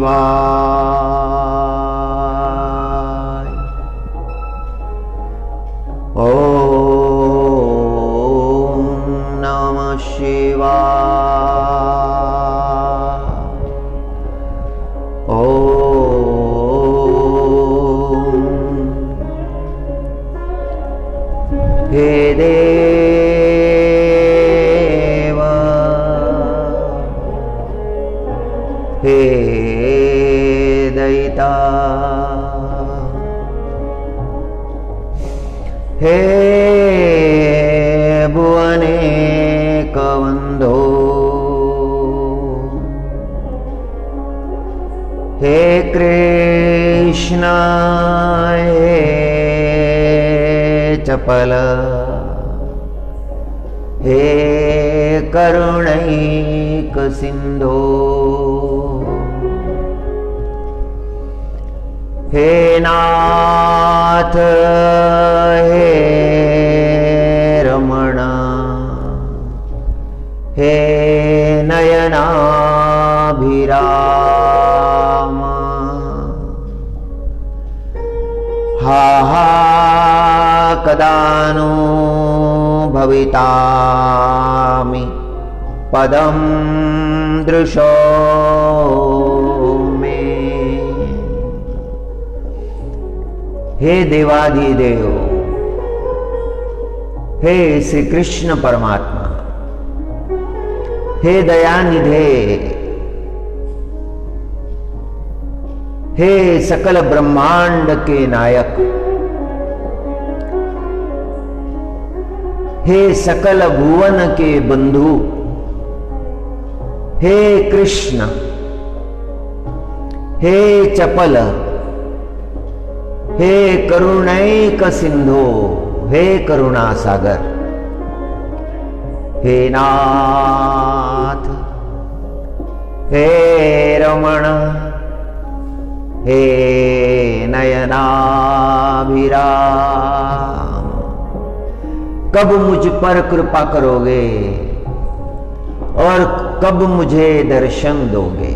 शिवाय। ओम नमः शिवाय। ओम। हे देव, हे दयिता, हे भुवनेकवन्धो, हे कृष्ण, हे चपल, हे करुणैक सिंधो, हे नाथ, हे रमण, हे नयनाभिराम, हा हा कदा नु भवितामि पदं दृशो मे। हे देवाधिदेव, हे श्री कृष्ण परमात्मा, हे दयानिधे, हे सकल ब्रह्मांड के नायक, हे सकल भुवन के बंधु, हे कृष्ण, हे चपल, हे करुणैक सिंधो, हे करुणा सागर, हे नाथ, हे रमण, हे नयनाभिराम, कब मुझ पर कृपा करोगे और कब मुझे दर्शन दोगे?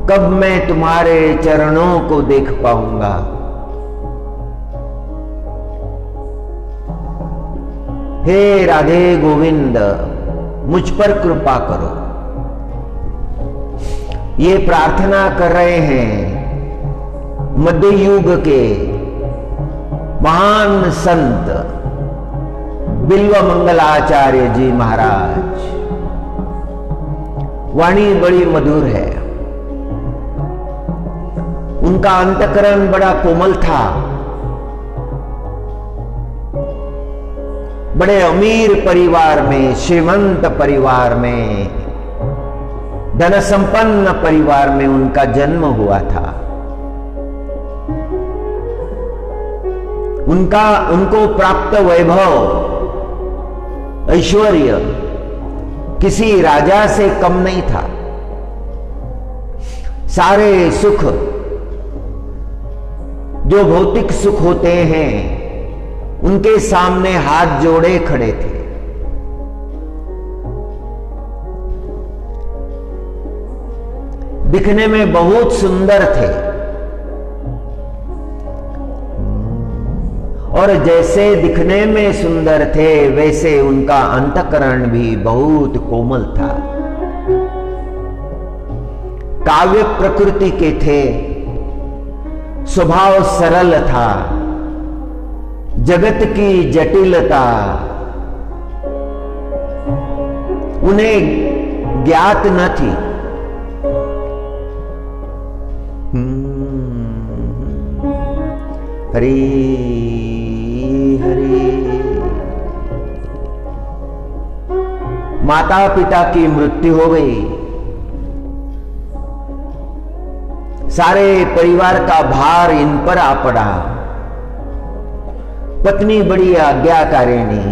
कब मैं तुम्हारे चरणों को देख पाऊंगा? हे राधे गोविंद, मुझ पर कृपा करो। ये प्रार्थना कर रहे हैं मध्य युग के महान संत बिल्व मंगलाचार्य जी महाराज। वाणी बड़ी मधुर है, उनका अंतकरण बड़ा कोमल था। बड़े अमीर परिवार में, श्रीमंत परिवार में, धन संपन्न परिवार में उनका जन्म हुआ था। उनको प्राप्त वैभव, ऐश्वर्य किसी राजा से कम नहीं था। सारे सुख जो भौतिक सुख होते हैं उनके सामने हाथ जोड़े खड़े थे। दिखने में बहुत सुंदर थे और जैसे दिखने में सुंदर थे वैसे उनका अंतःकरण भी बहुत कोमल था। काव्य प्रकृति के थे, स्वभाव सरल था, जगत की जटिलता उन्हें ज्ञात न थी। हरि हरि। माता पिता की मृत्यु हो गई, सारे परिवार का भार इन पर आ पड़ा। पत्नी बड़ी आज्ञाकारिणी,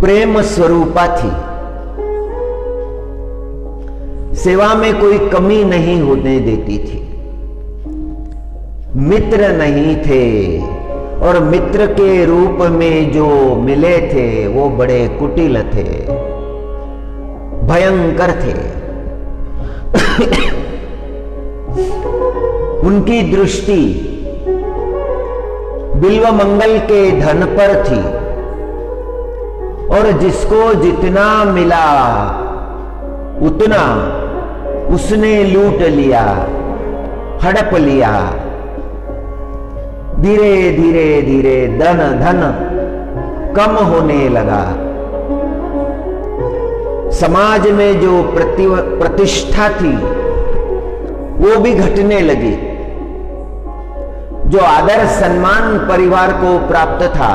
प्रेम स्वरूपा थी, सेवा में कोई कमी नहीं होने देती थी। मित्र नहीं थे और मित्र के रूप में जो मिले थे वो बड़े कुटिल थे। भयंकर थे। उनकी दृष्टि बिल्वमंगल के धन पर थी और जिसको जितना मिला उतना उसने लूट लिया, हड़प लिया। धीरे धीरे धीरे धन कम होने लगा। समाज में जो प्रतिष्ठा थी वो भी घटने लगी। जो आदर सम्मान परिवार को प्राप्त था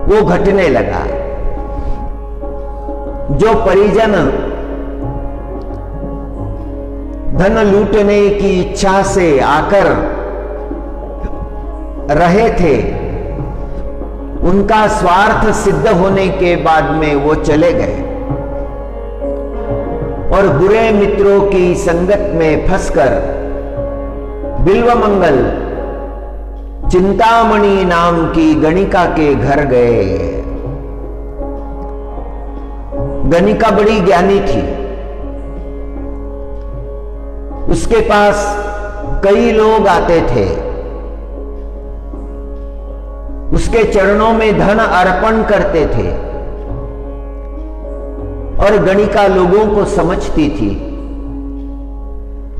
वो घटने लगा। जो परिजन धन लूटने की इच्छा से आकर रहे थे, उनका स्वार्थ सिद्ध होने के बाद में वो चले गए और बुरे मित्रों की संगत में फंसकर बिल्वमंगल चिंतामणि नाम की गणिका के घर गए। गणिका बड़ी ज्ञानी थी। उसके पास कई लोग आते थे। उसके चरणों में धन अर्पण करते थे और गणिका लोगों को समझती थी।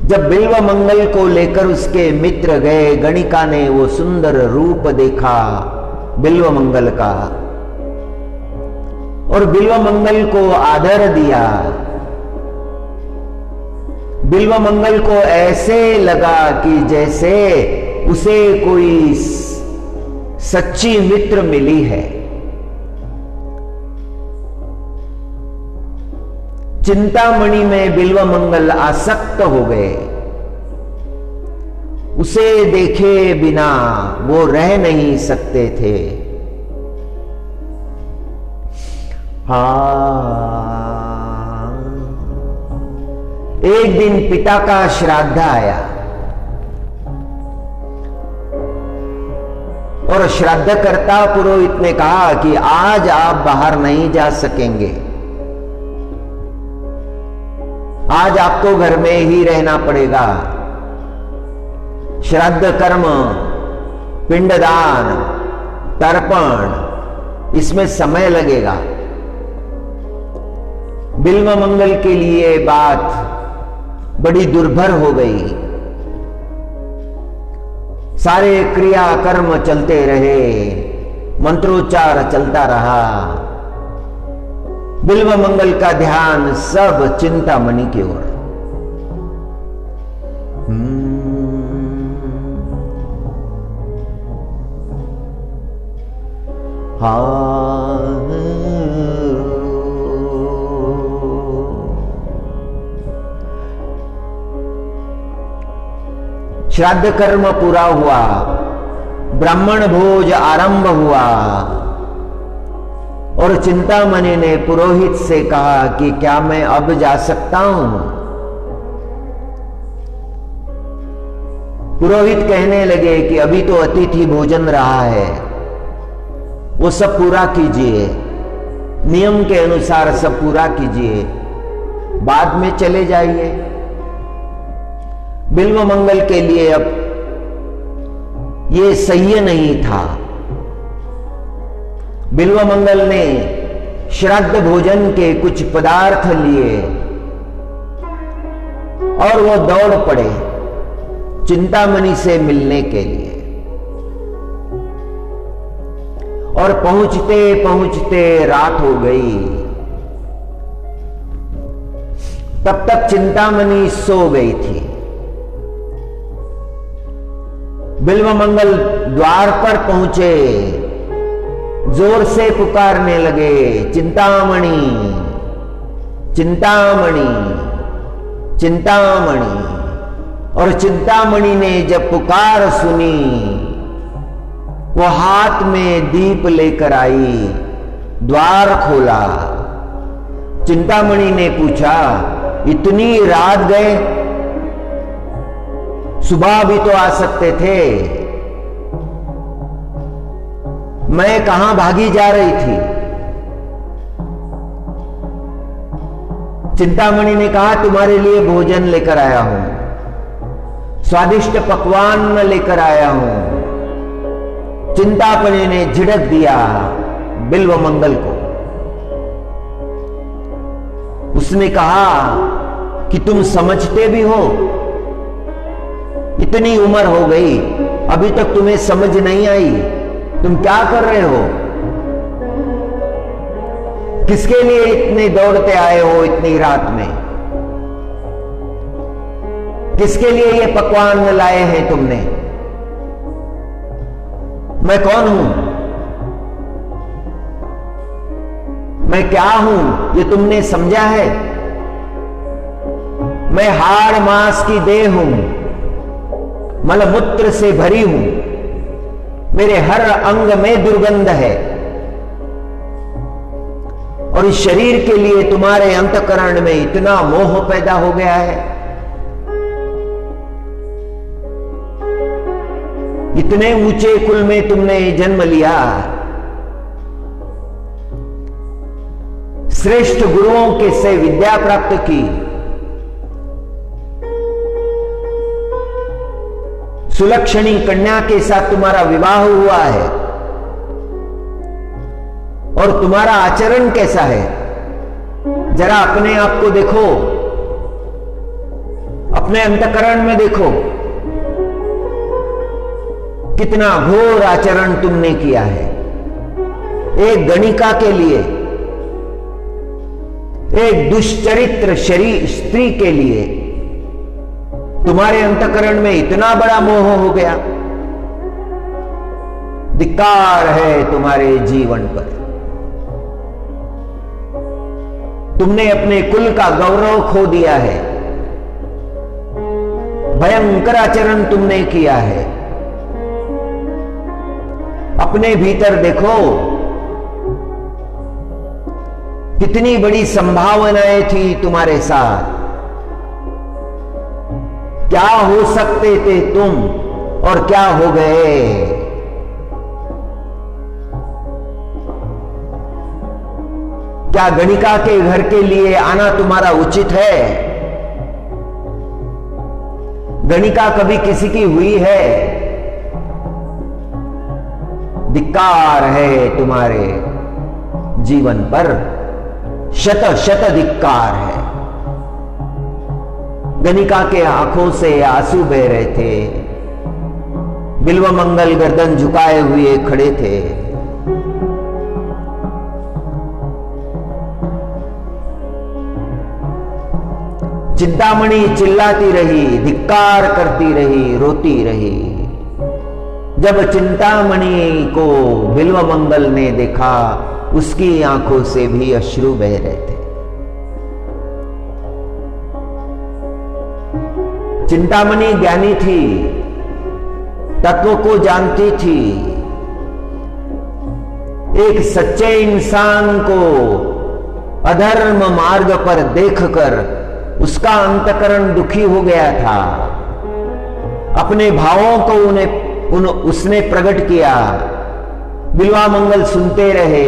जब बिल्वमंगल को लेकर उसके मित्र गए, गणिका ने वो सुंदर रूप देखा बिल्वमंगल का और बिल्वमंगल को आदर दिया। बिल्वमंगल को ऐसे लगा कि जैसे उसे कोई सच्ची मित्र मिली है। चिंतामणि में बिल्वमंगल आसक्त हो गए। उसे देखे बिना वो रह नहीं सकते थे। एक दिन पिता का श्राद्ध आया और श्राद्धकर्ता पुरोहित ने कहा कि आज आप बाहर नहीं जा सकेंगे, आज आपको घर में ही रहना पड़ेगा। श्राद्ध कर्म, पिंडदान, तर्पण, इसमें समय लगेगा। बिल्वमंगल के लिए बात बड़ी दुर्भर हो गई। सारे क्रिया कर्म चलते रहे, मंत्रोच्चार चलता रहा। बिल्वमंगल का ध्यान सब चिंतामणि की ओर। श्राद्ध कर्म पूरा हुआ, ब्राह्मण भोज आरंभ हुआ और चिंतामणि ने पुरोहित से कहा कि क्या मैं अब जा सकता हूं? पुरोहित कहने लगे कि अभी तो अतिथि भोजन रहा है, वो सब पूरा कीजिए, नियम के अनुसार सब पूरा कीजिए, बाद में चले जाइए। बिल्वमंगल के लिए अब ये सह्य नहीं था। बिल्वमंगल ने श्राद्ध भोजन के कुछ पदार्थ लिए और वो दौड़ पड़े चिंतामणि से मिलने के लिए। और पहुंचते पहुंचते रात हो गई। तब तक चिंतामणि सो गई थी। बिल्वमंगल द्वार पर पहुंचे, जोर से पुकारने लगे, चिंतामणि, चिंतामणि, चिंतामणि। और चिंतामणि ने जब पुकार सुनी, वो हाथ में दीप लेकर आई, द्वार खोला। चिंतामणि ने पूछा, इतनी रात गए, सुबह भी तो आ सकते थे, मैं कहां भागी जा रही थी? चिंतामणि ने कहा, तुम्हारे लिए भोजन लेकर आया हूं, स्वादिष्ट पकवान लेकर आया हूं। चिंतामणि ने झिड़क दिया बिल्व मंगल को। उसने कहा कि तुम समझते भी हो, इतनी उम्र हो गई अभी तक तुम्हें समझ नहीं आई, तुम क्या कर रहे हो? किसके लिए इतने दौड़ते आए हो इतनी रात में? किसके लिए ये पकवान लाए हैं तुमने? मैं कौन हूं? मैं क्या हूं ये तुमने समझा है? मैं हाड़ मांस की देह हूं, मलमूत्र से भरी हूं, मेरे हर अंग में दुर्गंध है। और इस शरीर के लिए तुम्हारे अंतःकरण में इतना मोह पैदा हो गया है, इतने ऊंचे कुल में तुमने जन्म लिया, श्रेष्ठ गुरुओं के से विद्या प्राप्त की, सुलक्षणी कन्या के साथ तुम्हारा विवाह हुआ है, और तुम्हारा आचरण कैसा है? जरा अपने आप को देखो, अपने अंतःकरण में देखो, कितना घोर आचरण तुमने किया है। एक गणिका के लिए, एक दुष्चरित्र स्त्री के लिए तुम्हारे अंतःकरण में इतना बड़ा मोह हो गया। धिक्कार है तुम्हारे जीवन पर। तुमने अपने कुल का गौरव खो दिया है, भयंकर आचरण तुमने किया है। अपने भीतर देखो, कितनी बड़ी संभावनाएं थी तुम्हारे साथ, क्या हो सकते थे तुम और क्या हो गए। क्या गणिका के घर के लिए आना तुम्हारा उचित है? गणिका कभी किसी की हुई है? धिक्कार है तुम्हारे जीवन पर, शत शत धिक्कार है। गणिका के आंखों से आंसू बह रहे थे, बिल्व मंगल गर्दन झुकाए हुए खड़े थे। चिंतामणि चिल्लाती रही, धिक्कार करती रही, रोती रही। जब चिंतामणि को बिल्व मंगल ने देखा, उसकी आंखों से भी अश्रु बह रहे थे। चिंतामणि ज्ञानी थी, तत्व को जानती थी। एक सच्चे इंसान को अधर्म मार्ग पर देखकर उसका अंतःकरण दुखी हो गया था। अपने भावों को उसने प्रकट किया। बिल्वा मंगल सुनते रहे,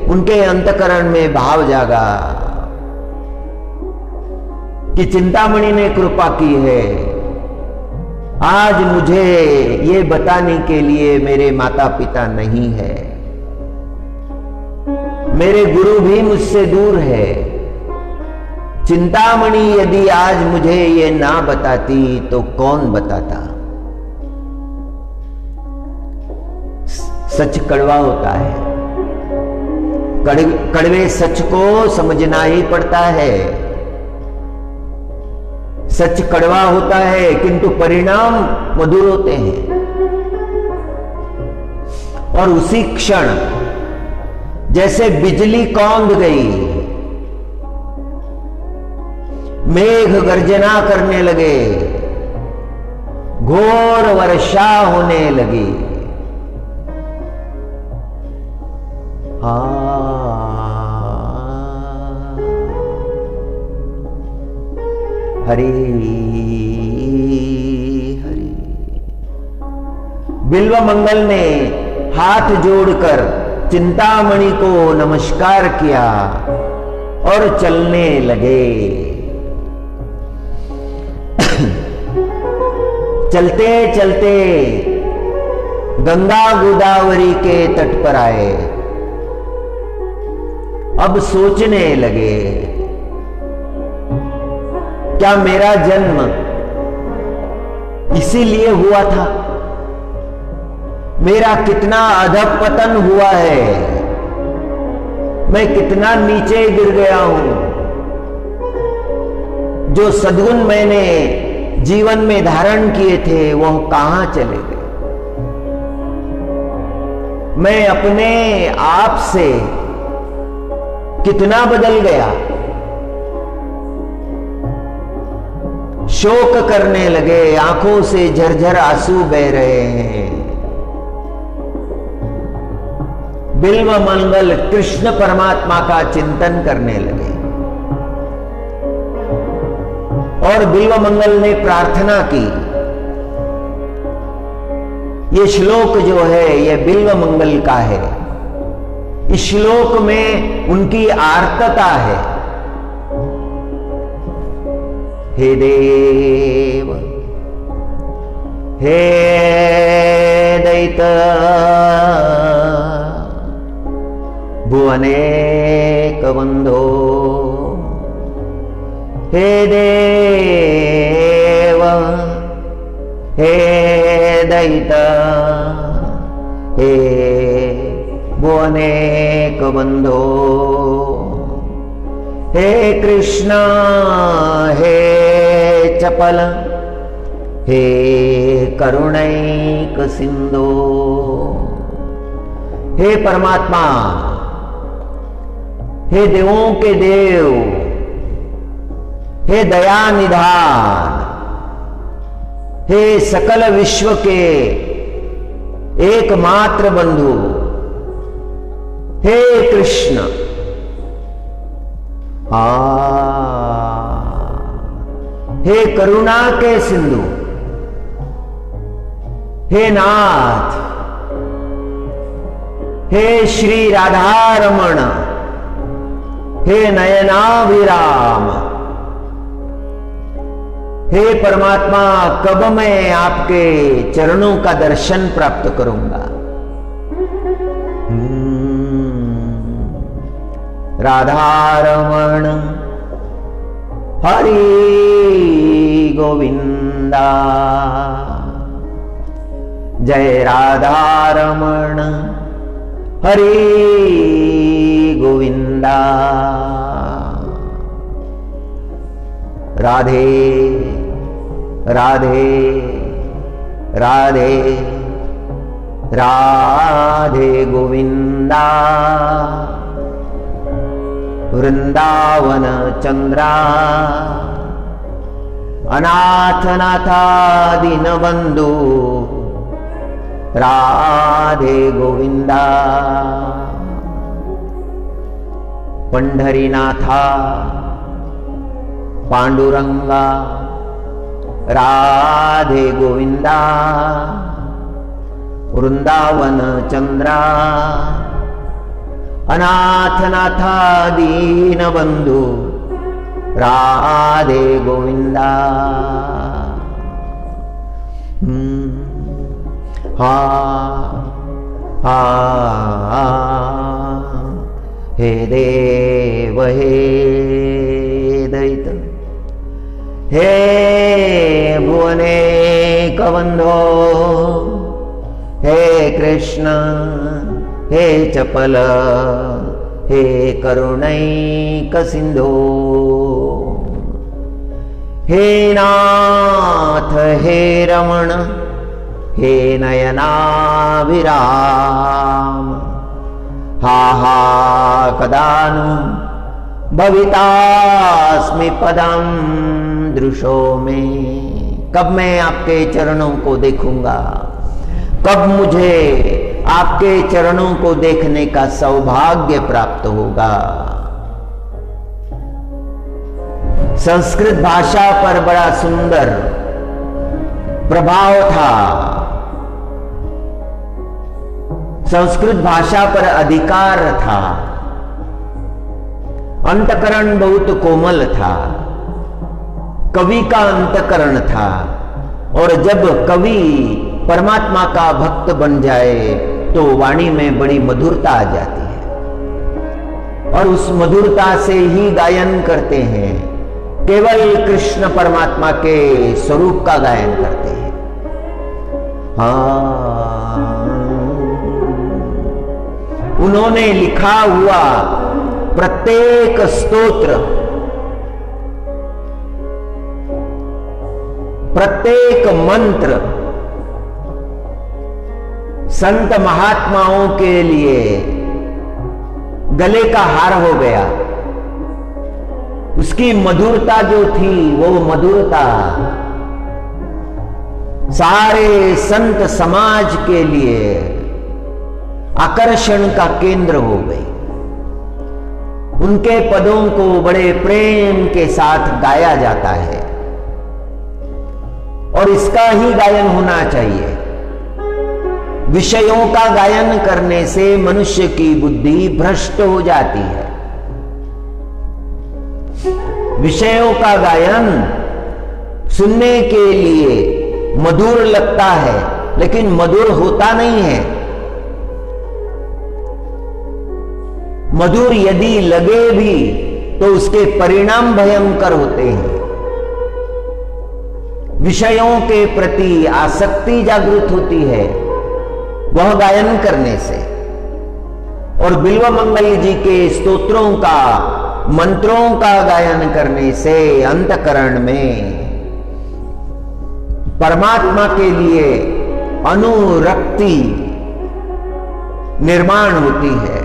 उनके अंतःकरण में भाव जागा कि चिंतामणि ने कृपा की है। आज मुझे ये बताने के लिए मेरे माता पिता नहीं है, मेरे गुरु भी मुझसे दूर है। चिंतामणि यदि आज मुझे ये ना बताती तो कौन बताता। सच कड़वा होता है, कड़वे सच को समझना ही पड़ता है। सच कड़वा होता है किंतु परिणाम मधुर होते हैं। और उसी क्षण जैसे बिजली कौंध गई, मेघ गर्जना करने लगे, घोर वर्षा होने लगी। हरि हरि। बिल्व मंगल ने हाथ जोड़कर चिंतामणि को नमस्कार किया और चलने लगे। चलते चलते गंगा गोदावरी के तट पर आए। अब सोचने लगे, क्या मेरा जन्म इसीलिए हुआ था? मेरा कितना अधःपतन हुआ है, मैं कितना नीचे गिर गया हूं। जो सद्गुण मैंने जीवन में धारण किए थे वह कहां चले गए? मैं अपने आप से कितना बदल गया। शोक करने लगे, आंखों से झरझर आंसू बह रहे हैं। बिल्व मंगल कृष्ण परमात्मा का चिंतन करने लगे और बिल्व मंगल ने प्रार्थना की। ये श्लोक जो है ये बिल्व मंगल का है। इस श्लोक में उनकी आर्तता है। हे देव, हे दैत, भुवनेक बंधो, हे देव, हे दैत, हे भुवनेक बंधो, हे कृष्ण, हे चपल, हे करुणैक सिंधो। हे परमात्मा, हे देवों के देव, हे दया निधान, हे सकल विश्व के एकमात्र बंधु, हे कृष्ण, हे करुणा के सिंधु, हे नाथ, हे श्री राधा रमण, हे नयनाभिराम, हे परमात्मा, कब मैं आपके चरणों का दर्शन प्राप्त करूंगा? राधारमण हरि गोविंदा, जय राधारमण हरि गोविंदा। राधे राधे राधे राधे गोविंदा, वृंदावन चंद्रा, अनाथनाथा दीनबंधु, राधे गोविंदा। पंढरीनाथा पांडुरंगा, राधे गोविंदा। वृंदावन चंद्रा, अनाथनाथा दीनबंधु, राधे गोविंदा। हा हा हे देव, हे दैत, हे भुवनेक बंधो, हे कृष्ण, हे चपल, हे करुणैक सिंधो, हे नाथ, हे रमण, हे नयनाभिराम। हा हा कदानु भवितास्मि पदम दृशो में। कब मैं आपके चरणों को देखूंगा? कब मुझे आपके चरणों को देखने का सौभाग्य प्राप्त होगा? संस्कृत भाषा पर बड़ा सुंदर प्रभाव था। संस्कृत भाषा पर अधिकार था। अंतकरण बहुत कोमल था, कवि का अंतकरण था। और जब कवि परमात्मा का भक्त बन जाए तो वाणी में बड़ी मधुरता आ जाती है और उस मधुरता से ही गायन करते हैं, केवल कृष्ण परमात्मा के स्वरूप का गायन करते हैं। उन्होंने लिखा हुआ प्रत्येक स्तोत्र, प्रत्येक मंत्र संत महात्माओं के लिए गले का हार हो गया। उसकी मधुरता जो थी, वो मधुरता सारे संत समाज के लिए आकर्षण का केंद्र हो गई। उनके पदों को बड़े प्रेम के साथ गाया जाता है और इसका ही गायन होना चाहिए। विषयों का गायन करने से मनुष्य की बुद्धि भ्रष्ट हो जाती है। विषयों का गायन सुनने के लिए मधुर लगता है, लेकिन मधुर होता नहीं है। मधुर यदि लगे भी तो उसके परिणाम भयंकर होते हैं। विषयों के प्रति आसक्ति जागृत होती है वह गायन करने से। और बिल्व मंगल जी के स्तोत्रों का, मंत्रों का गायन करने से अंतकरण में परमात्मा के लिए अनुरक्ति निर्माण होती है।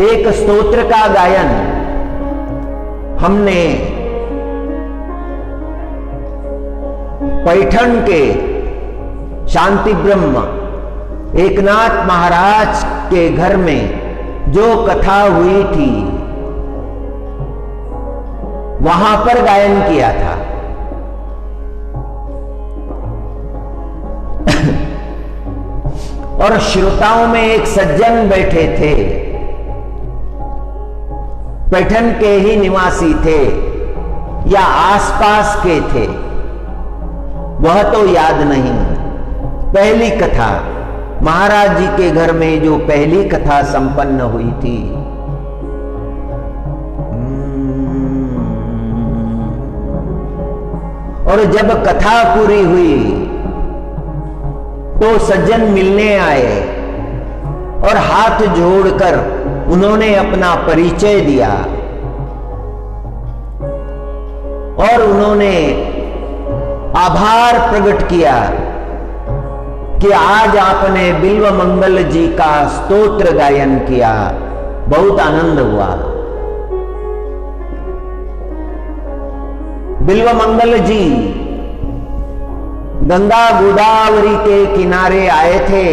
एक स्तोत्र का गायन हमने पैठण के शांति ब्रह्म एकनाथ महाराज के घर में जो कथा हुई थी वहां पर गायन किया था। और श्रोताओं में एक सज्जन बैठे थे, पैठण के ही निवासी थे या आसपास के थे, वह तो याद नहीं। पहली कथा महाराज जी के घर में जो पहली कथा संपन्न हुई थी, और जब कथा पूरी हुई तो सज्जन मिलने आए और हाथ जोड़कर उन्होंने अपना परिचय दिया और उन्होंने आभार प्रकट किया कि आज आपने बिल्व मंगल जी का स्तोत्र गायन किया, बहुत आनंद हुआ। बिल्व मंगल जी गंगा गोदावरी के किनारे आए थे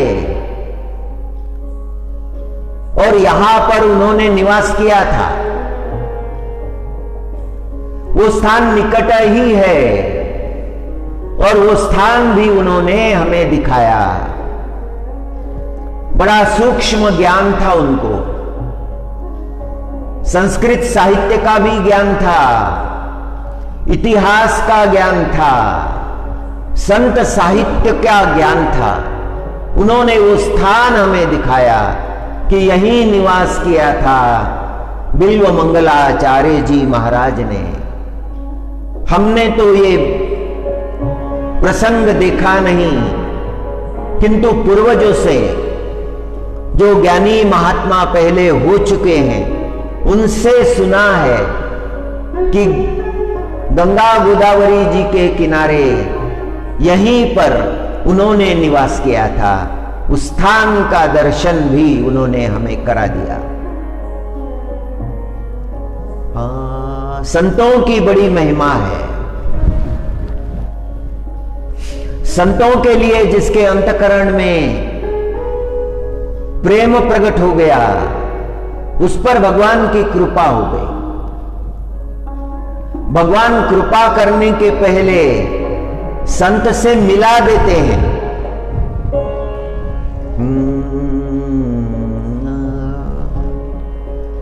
और यहां पर उन्होंने निवास किया था। वो स्थान निकट ही है और वो स्थान भी उन्होंने हमें दिखाया। बड़ा सूक्ष्म ज्ञान था उनको, संस्कृत साहित्य का भी ज्ञान था, इतिहास का ज्ञान था, संत साहित्य का ज्ञान था। उन्होंने वो स्थान हमें दिखाया कि यही निवास किया था बिल्व मंगलाचार्य जी महाराज ने। हमने तो ये प्रसंग देखा नहीं, किंतु पूर्वजों से जो ज्ञानी महात्मा पहले हो चुके हैं उनसे सुना है कि गंगा गोदावरी जी के किनारे यहीं पर उन्होंने निवास किया था। उस स्थान का दर्शन भी उन्होंने हमें करा दिया। संतों की बड़ी महिमा है। संतों के लिए जिसके अंतकरण में प्रेम प्रकट हो गया, उस पर भगवान की कृपा हो गई। भगवान कृपा करने के पहले संत से मिला देते हैं,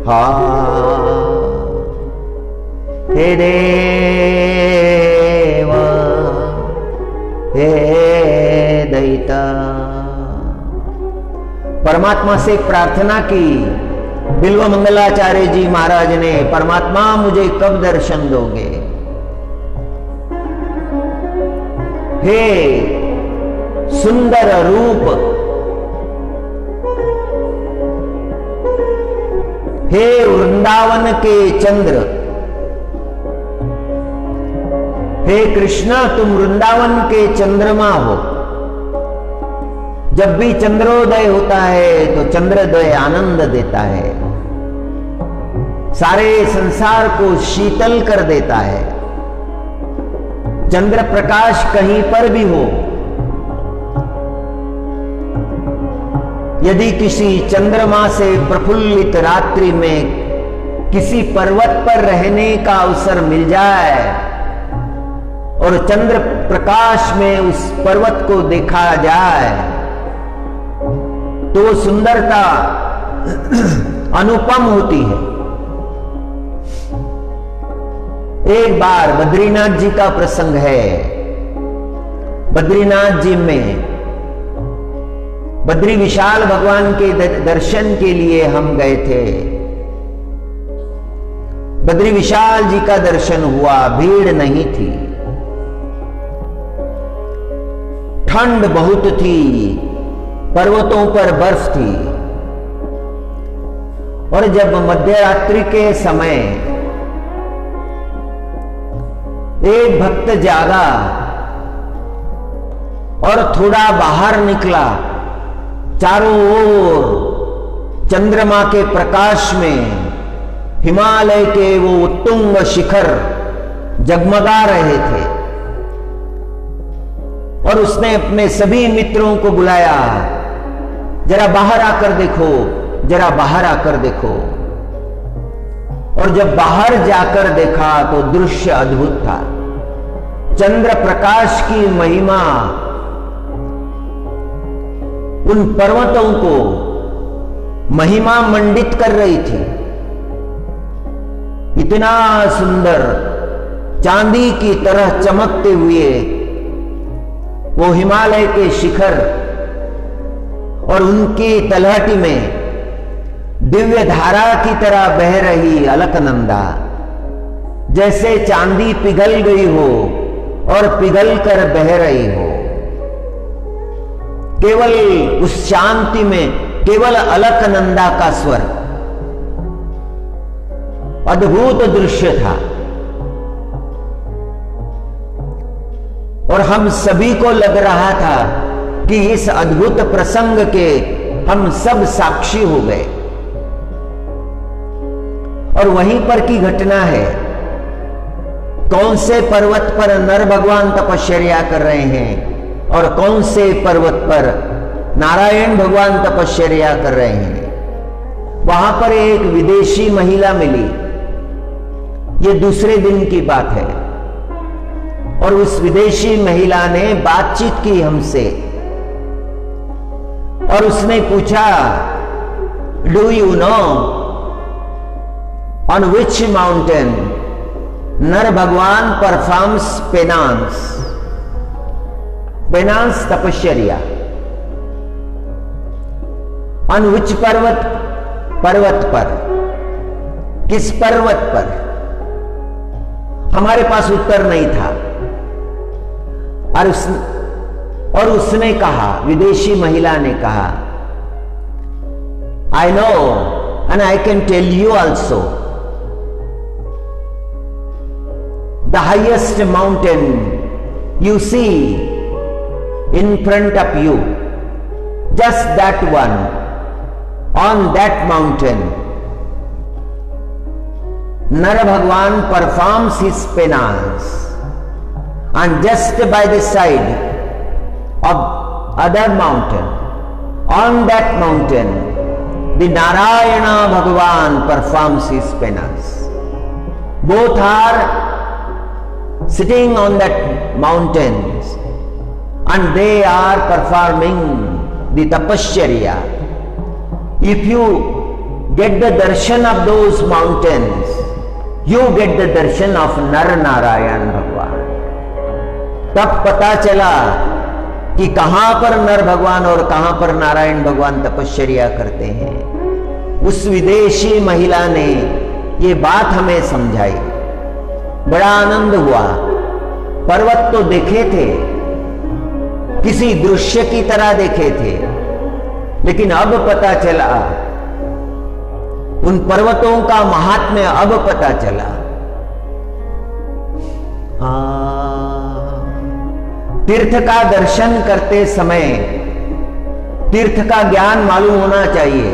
हा हे देव हे दैता। परमात्मा से प्रार्थना की बिल्व मंगलाचार्य जी महाराज ने, परमात्मा मुझे कब दर्शन दोगे? हे सुंदर रूप, हे वृंदावन के चंद्र, हे कृष्ण तुम वृंदावन के चंद्रमा हो। जब भी चंद्रोदय होता है तो चंद्रोदय आनंद देता है, सारे संसार को शीतल कर देता है। चंद्र प्रकाश कहीं पर भी हो, यदि किसी चंद्रमा से प्रफुल्लित रात्रि में किसी पर्वत पर रहने का अवसर मिल जाए और चंद्र प्रकाश में उस पर्वत को देखा जाए तो वो सुंदरता अनुपम होती है। एक बार बद्रीनाथ जी का प्रसंग है। बद्रीनाथ जी में बद्री विशाल भगवान के दर्शन के लिए हम गए थे। बद्री विशाल जी का दर्शन हुआ, भीड़ नहीं थी, ठंड बहुत थी, पर्वतों पर बर्फ थी। और जब मध्यरात्रि के समय एक भक्त जागा और थोड़ा बाहर निकला, चारों ओर चंद्रमा के प्रकाश में हिमालय के वो उत्तुंग शिखर जगमगा रहे थे। और उसने अपने सभी मित्रों को बुलाया, जरा बाहर आकर देखो, जरा बाहर आकर देखो। और जब बाहर जाकर देखा तो दृश्य अद्भुत था। चंद्र प्रकाश की महिमा उन पर्वतों को महिमा मंडित कर रही थी। इतना सुंदर चांदी की तरह चमकते हुए वो हिमालय के शिखर और उनकी तलहटी में दिव्य धारा की तरह बह रही अलकनंदा, जैसे चांदी पिघल गई हो और पिघल कर बह रही हो। केवल उस शांति में केवल अलकनंदा का स्वर, अद्भुत दृश्य था। और हम सभी को लग रहा था कि इस अद्भुत प्रसंग के हम सब साक्षी हो गए। और वहीं पर की घटना है, कौन से पर्वत पर नर भगवान तपश्चर्या कर रहे हैं और कौन से पर्वत पर नारायण भगवान तपश्चर्या कर रहे हैं। वहां पर एक विदेशी महिला मिली, ये दूसरे दिन की बात है। और उस विदेशी महिला ने बातचीत की हमसे और उसने पूछा, do you know on which mountain नर भगवान परफॉर्म्स पेनांस? पेनांस तपश्चर्या। ऑन विच पर्वत? पर्वत पर। किस पर्वत पर? हमारे पास उत्तर नहीं था। और उसने कहा, विदेशी महिला ने कहा, I know and I can tell you also the highest mountain you see in front of you, just that one, on that mountain Nara Bhagwan performs his penance, and just by the side of other mountain, on that mountain the Narayana Bhagwan performs his penance. Both are sitting on that mountains and they are performing the tapasya. If you get the darshan of those mountains, you get the darshan of नर नारायण भगवान। तब पता चला कि कहां पर नर भगवान और कहां पर नारायण भगवान तपश्चर्या करते हैं। उस विदेशी महिला ने ये बात हमें समझाई, बड़ा आनंद हुआ। पर्वत तो देखे थे, किसी दृश्य की तरह देखे थे, लेकिन अब पता चला, उन पर्वतों का महात्म्य अब पता चला। तीर्थ का दर्शन करते समय तीर्थ का ज्ञान मालूम होना चाहिए।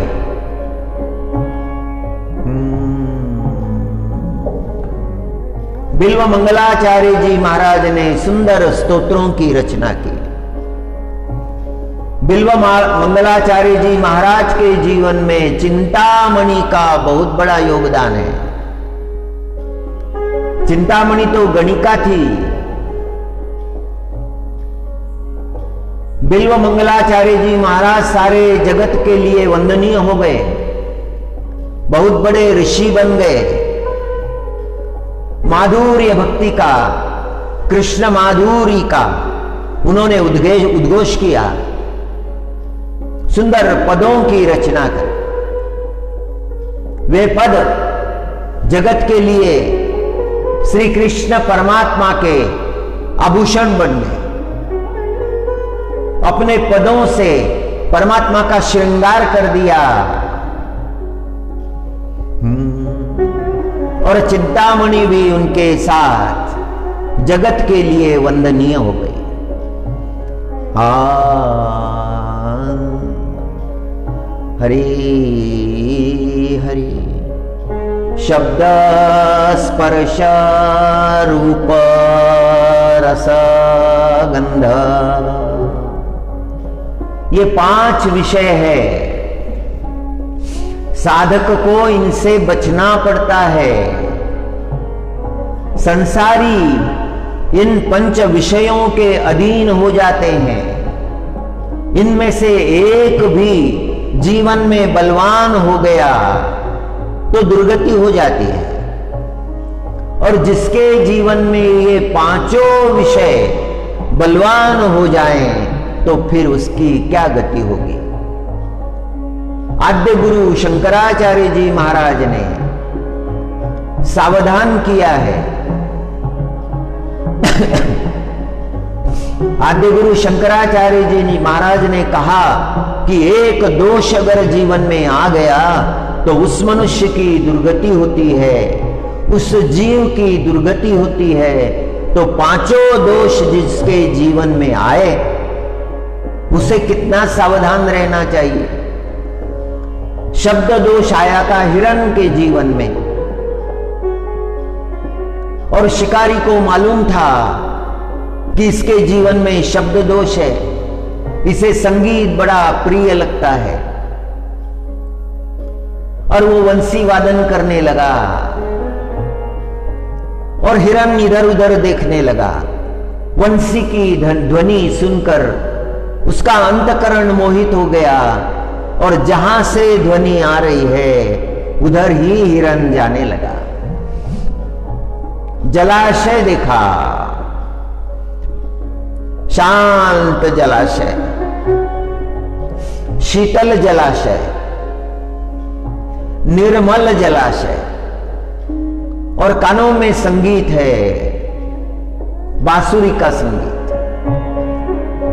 बिल्व मंगलाचार्य जी महाराज ने सुंदर स्तोत्रों की रचना की। बिल्व मंगलाचार्य जी महाराज के जीवन में चिंतामणि का बहुत बड़ा योगदान है। चिंतामणि तो गणिका थी। बिल्व मंगलाचार्य जी महाराज सारे जगत के लिए वंदनीय हो गए, बहुत बड़े ऋषि बन गए। माधुर्य भक्ति का, कृष्ण माधुरी का उन्होंने उद्घोष किया, सुंदर पदों की रचना कर। वे पद जगत के लिए श्री कृष्ण परमात्मा के आभूषण बन गए। अपने पदों से परमात्मा का श्रृंगार कर दिया और चिंतामणि भी उनके साथ जगत के लिए वंदनीय हो गई। हरि हरि शब्द स्पर्श रूप रस गंध, ये 5 विषय है। साधक को इनसे बचना पड़ता है। संसारी इन 5 विषयों के अधीन हो जाते हैं। इनमें से एक भी जीवन में बलवान हो गया तो दुर्गति हो जाती है, और जिसके जीवन में ये 5 विषय बलवान हो जाएं तो फिर उसकी क्या गति होगी। आद्य गुरु शंकराचार्य जी महाराज ने सावधान किया है। आद्य गुरु शंकराचार्य जी महाराज ने कहा कि एक दोष अगर जीवन में आ गया तो उस मनुष्य की दुर्गति होती है, उस जीव की दुर्गति होती है। तो 5 दोष जिसके जीवन में आए उसे कितना सावधान रहना चाहिए। शब्द दोष आया था हिरण के जीवन में, और शिकारी को मालूम था कि इसके जीवन में शब्द दोष है, इसे संगीत बड़ा प्रिय लगता है, और वो वंशी वादन करने लगा और हिरण इधर उधर देखने लगा। वंशी की ध्वनि सुनकर उसका अंतकरण मोहित हो गया, और जहां से ध्वनि आ रही है उधर ही हिरण जाने लगा। जलाशय देखा, शांत जलाशय, शीतल जलाशय, निर्मल जलाशय, और कानों में संगीत है, बांसुरी का संगीत।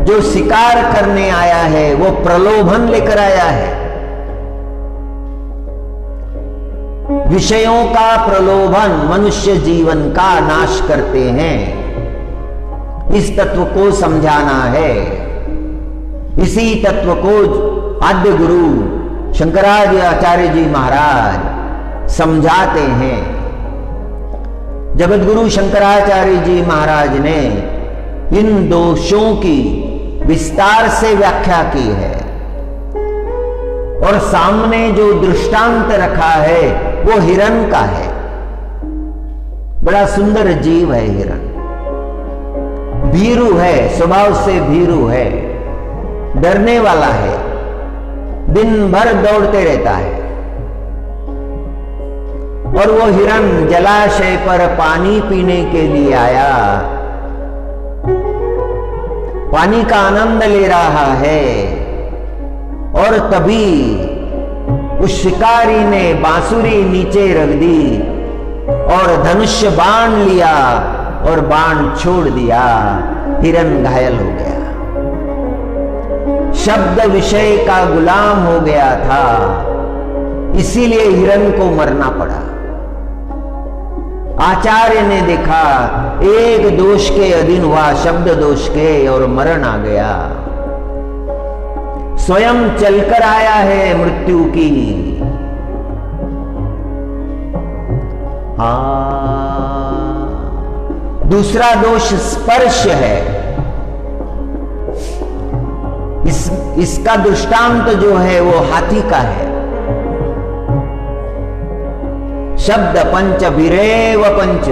जो शिकार करने आया है वो प्रलोभन लेकर आया है। विषयों का प्रलोभन मनुष्य जीवन का नाश करते हैं। इस तत्व को समझाना है। इसी तत्व को आद्य गुरु शंकराचार्य जी महाराज समझाते हैं। जगत गुरु शंकराचार्य जी महाराज ने इन दोषों की विस्तार से व्याख्या की है, और सामने जो दृष्टांत रखा है वो हिरण का है। बड़ा सुंदर जीव है हिरण, भीरू है, स्वभाव से भीरू है, डरने वाला है, दिन भर दौड़ते रहता है। और वो हिरण जलाशय पर पानी पीने के लिए आया, पानी का आनंद ले रहा है। और तभी उस शिकारी ने बांसुरी नीचे रख दी और धनुष्य बाण लिया और बाण छोड़ दिया। हिरण घायल हो गया, शब्द विषय का गुलाम हो गया था, इसीलिए हिरण को मरना पड़ा। आचार्य ने देखा एक दोष के अधीन हुआ, शब्द दोष के, और मरण आ गया। स्वयं चलकर आया है मृत्यु की। दूसरा दोष स्पर्श है। इसका दृष्टांत जो है वो हाथी का है। शब्द पंच वीरेव पंच,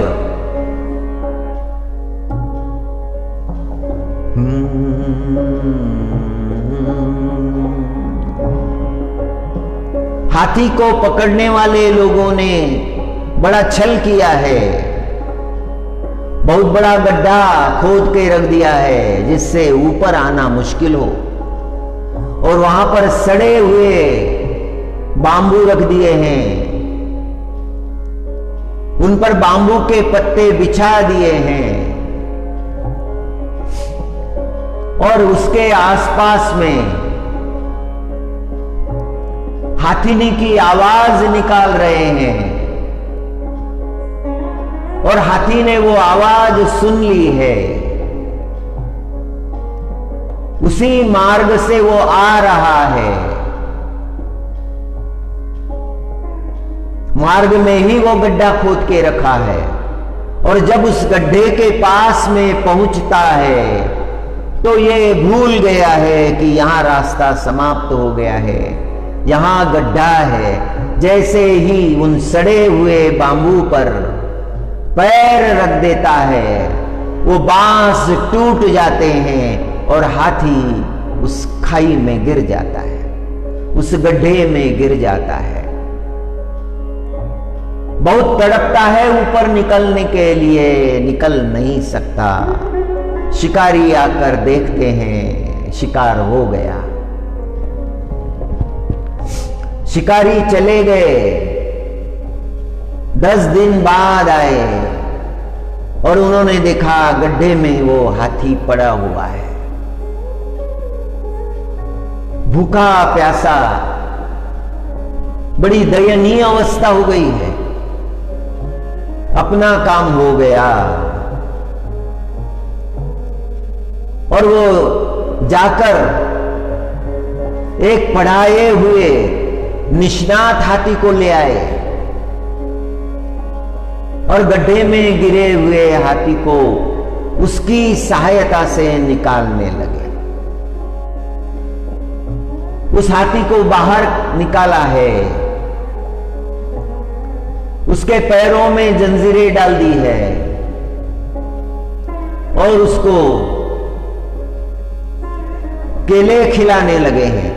हाथी को पकड़ने वाले लोगों ने बड़ा छल किया है, बहुत बड़ा गड्ढा खोद के रख दिया है जिससे ऊपर आना मुश्किल हो, और वहां पर सड़े हुए बांबू रख दिए हैं, उन पर बांबू के पत्ते बिछा दिए हैं, और उसके आसपास में हाथीनी की आवाज निकाल रहे हैं, और हाथी ने वो आवाज सुन ली है। उसी मार्ग से वो आ रहा है, मार्ग में ही वो गड्ढा खोद के रखा है, और जब उस गड्ढे के पास में पहुंचता है तो ये भूल गया है कि यहां रास्ता समाप्त हो गया है, यहां गड्ढा है। जैसे ही उन सड़े हुए बांबू पर पैर रख देता है, वो बांस टूट जाते हैं और हाथी उस खाई में गिर जाता है, उस गड्ढे में गिर जाता है। बहुत तड़पता है ऊपर निकलने के लिए, निकल नहीं सकता। शिकारी आकर देखते हैं शिकार हो गया। शिकारी चले गए, 10 दिन बाद आए और उन्होंने देखा गड्ढे में वो हाथी पड़ा हुआ है, भूखा प्यासा, बड़ी दयनीय अवस्था हो गई है। अपना काम हो गया और वो जाकर एक पढ़ाए हुए निष्णात हाथी को ले आए और गड्ढे में गिरे हुए हाथी को उसकी सहायता से निकालने लगे। उस हाथी को बाहर निकाला है, उसके पैरों में जंजीरें डाल दी है और उसको केले खिलाने लगे हैं।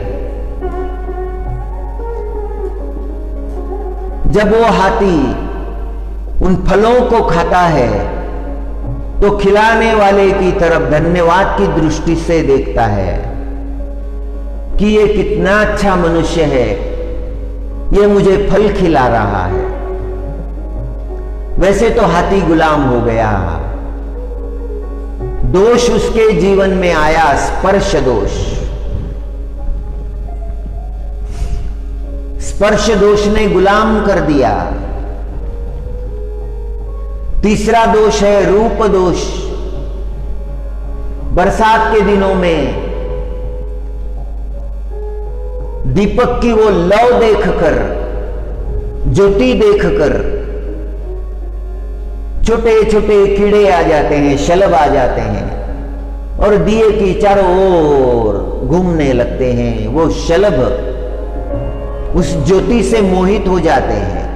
जब वो हाथी उन फलों को खाता है तो खिलाने वाले की तरफ धन्यवाद की दृष्टि से देखता है कि ये कितना अच्छा मनुष्य है, ये मुझे फल खिला रहा है। वैसे तो हाथी गुलाम हो गया। दोष उसके जीवन में आया, स्पर्श दोष। स्पर्श दोष ने गुलाम कर दिया। तीसरा दोष है रूप दोष। बरसात के दिनों में दीपक की वो लौ देखकर, ज्योति देखकर छोटे छोटे कीड़े आ जाते हैं, शलभ आ जाते हैं और दिए की चारों ओर घूमने लगते हैं। वो शलभ उस ज्योति से मोहित हो जाते हैं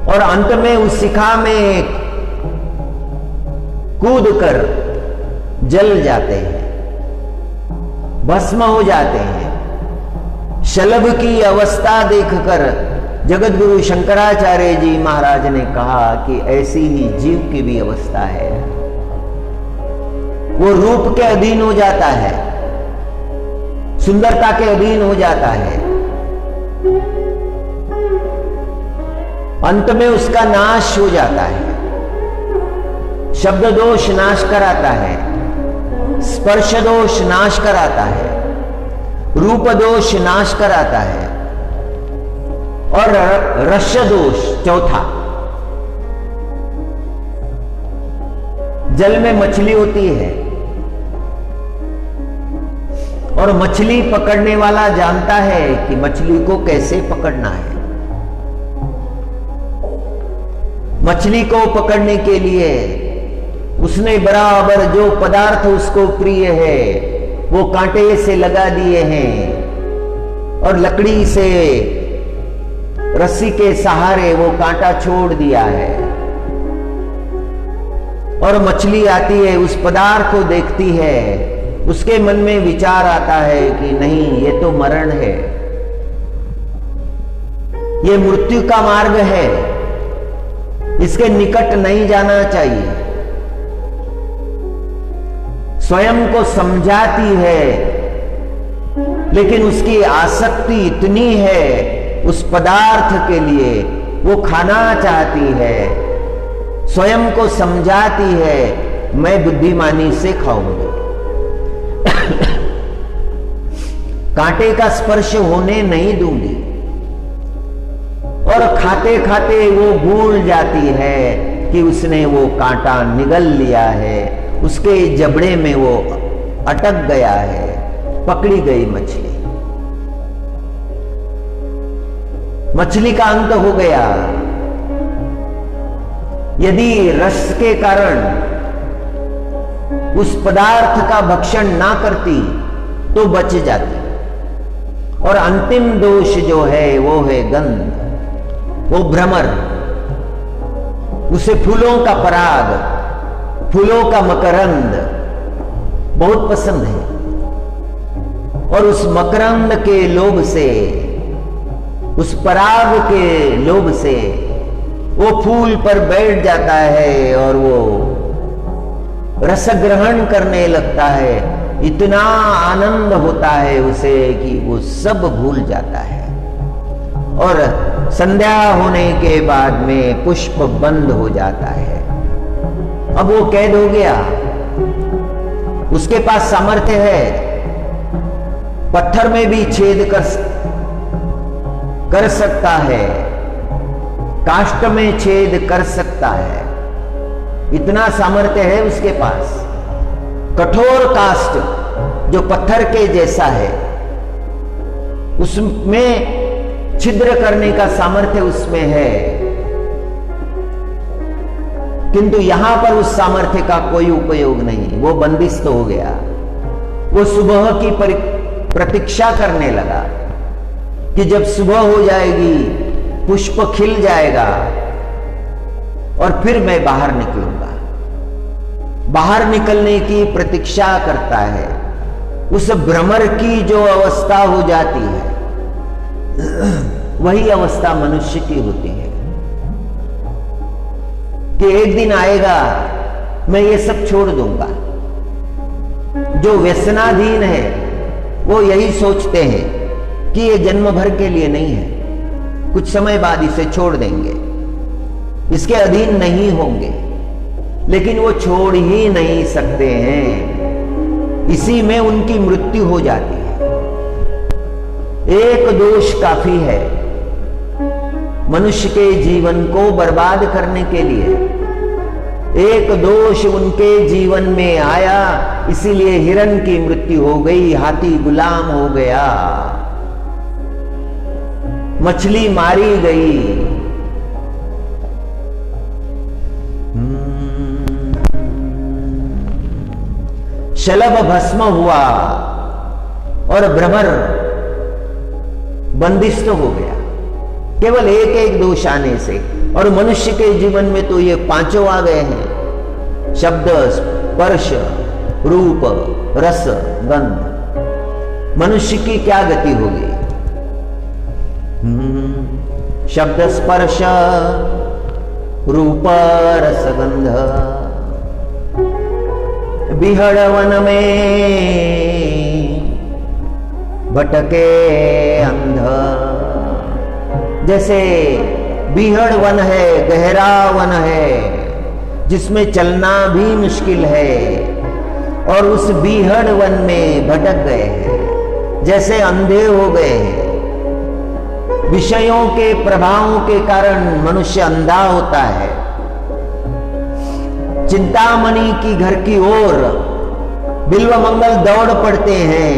और अंत में उस शिखा में कूदकर जल जाते हैं, भस्म हो जाते हैं। शलभ की अवस्था देखकर जगत गुरु शंकराचार्य जी महाराज ने कहा कि ऐसी ही जीव की भी अवस्था है। वो रूप के अधीन हो जाता है, सुंदरता के अधीन हो जाता है, अंत में उसका नाश हो जाता है। शब्द दोष नाश कराता है, स्पर्श दोष नाश कराता है, रूप दोष नाश कराता है, और रस दोष चौथा। जल में मछली होती है और मछली पकड़ने वाला जानता है कि मछली को कैसे पकड़ना है। मछली को पकड़ने के लिए उसने बराबर जो पदार्थ उसको प्रिय है वो कांटे से लगा दिए हैं और लकड़ी से रस्सी के सहारे वो कांटा छोड़ दिया है। और मछली आती है, उस पदार्थ को देखती है, उसके मन में विचार आता है कि नहीं, ये तो मरण है, ये मृत्यु का मार्ग है, इसके निकट नहीं जाना चाहिए। स्वयं को समझाती है, लेकिन उसकी आसक्ति इतनी है उस पदार्थ के लिए, वो खाना चाहती है, स्वयं को समझाती है मैं बुद्धिमानी से खाऊंगी। कांटे का स्पर्श होने नहीं दूंगी। और खाते खाते वो भूल जाती है कि उसने वो कांटा निगल लिया है, उसके जबड़े में वो अटक गया है, पकड़ी गई मछली। मछली का अंत हो गया। यदि रस के कारण उस पदार्थ का भक्षण ना करती तो बच जाती। और अंतिम दोष जो है वो है गंध, वो भ्रमर। उसे फूलों का पराग, फूलों का मकरंद बहुत पसंद है, और उस मकरंद के लोभ से, उस पराग के लोभ से वो फूल पर बैठ जाता है और वो रस ग्रहण करने लगता है। इतना आनंद होता है उसे कि वो सब भूल जाता है। और संध्या होने के बाद में पुष्प बंद हो जाता है। अब वो कैद हो गया, उसके पास सामर्थ्य है, पत्थर में भी छेद कर सकता है, काष्ठ में छेद कर सकता है, इतना सामर्थ्य है उसके पास। कठोर काष्ठ जो पत्थर के जैसा है, उसमें छिद्र करने का सामर्थ्य उसमें है, किंतु यहां पर उस सामर्थ्य का कोई उपयोग नहीं। वो बंदिस्त हो गया। वो सुबह की प्रतीक्षा करने लगा कि जब सुबह हो जाएगी, पुष्प खिल जाएगा और फिर मैं बाहर निकलूंगा। बाहर निकलने की प्रतीक्षा करता है। उस भ्रमर की जो अवस्था हो जाती है, वही अवस्था मनुष्य की होती है कि एक दिन आएगा मैं ये सब छोड़ दूंगा। जो व्यसनाधीन है वो यही सोचते हैं कि ये जन्म भर के लिए नहीं है, कुछ समय बाद इसे छोड़ देंगे, इसके अधीन नहीं होंगे, लेकिन वो छोड़ ही नहीं सकते हैं। इसी में उनकी मृत्यु हो जाती है। एक दोष काफी है मनुष्य के जीवन को बर्बाद करने के लिए। एक दोष उनके जीवन में आया, इसीलिए हिरण की मृत्यु हो गई, हाथी गुलाम हो गया, मछली मारी गई। शलभ भस्म हुआ और भ्रमर बंदिस्त हो गया, केवल एक एक दोष आने से। और मनुष्य के जीवन में तो ये पांचों आ गए हैं: शब्द, स्पर्श, रूप, रस, गंध। मनुष्य की क्या गति होगी? शब्द स्पर्श रूप रसगंध। बिहड़ वन में भटके अंध। जैसे बिहड़ वन है, गहरा वन है जिसमें चलना भी मुश्किल है, और उस बिहड़ वन में भटक गए हैं, जैसे अंधे हो गए हैं। विषयों के प्रभावों के कारण मनुष्य अंधा होता है। चिंतामणि की घर की ओर बिल्व मंगल दौड़ पड़ते हैं।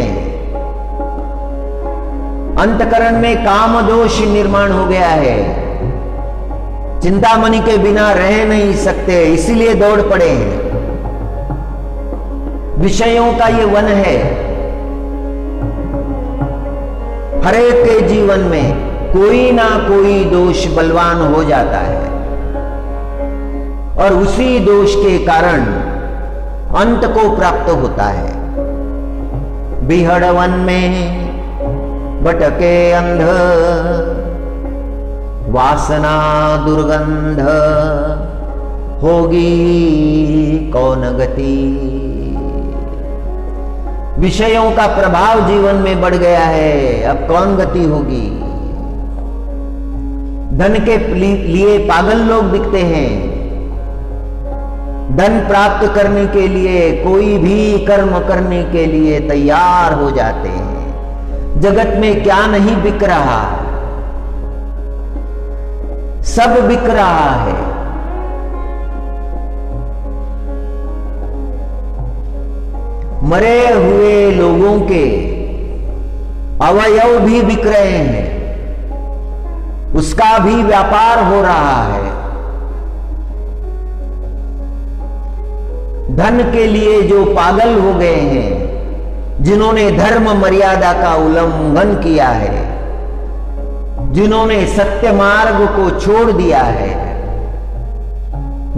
अंतकरण में काम दोष निर्माण हो गया है, चिंतामणि के बिना रह नहीं सकते, इसीलिए दौड़ पड़े हैं। विषयों का ये वन है। हरेक के जीवन में कोई ना कोई दोष बलवान हो जाता है, और उसी दोष के कारण अंत को प्राप्त होता है। बिहड़ वन में भटके अंध, वासना दुर्गंध, होगी कौन गति। विषयों का प्रभाव जीवन में बढ़ गया है, अब कौन गति होगी। धन के लिए पागल लोग दिखते हैं। धन प्राप्त करने के लिए कोई भी कर्म करने के लिए तैयार हो जाते हैं। जगत में क्या नहीं बिक रहा, सब बिक रहा है। मरे हुए लोगों के अवयव भी बिक रहे हैं, उसका भी व्यापार हो रहा है। धन के लिए जो पागल हो गए हैं, जिन्होंने धर्म मर्यादा का उल्लंघन किया है, जिन्होंने सत्य मार्ग को छोड़ दिया है,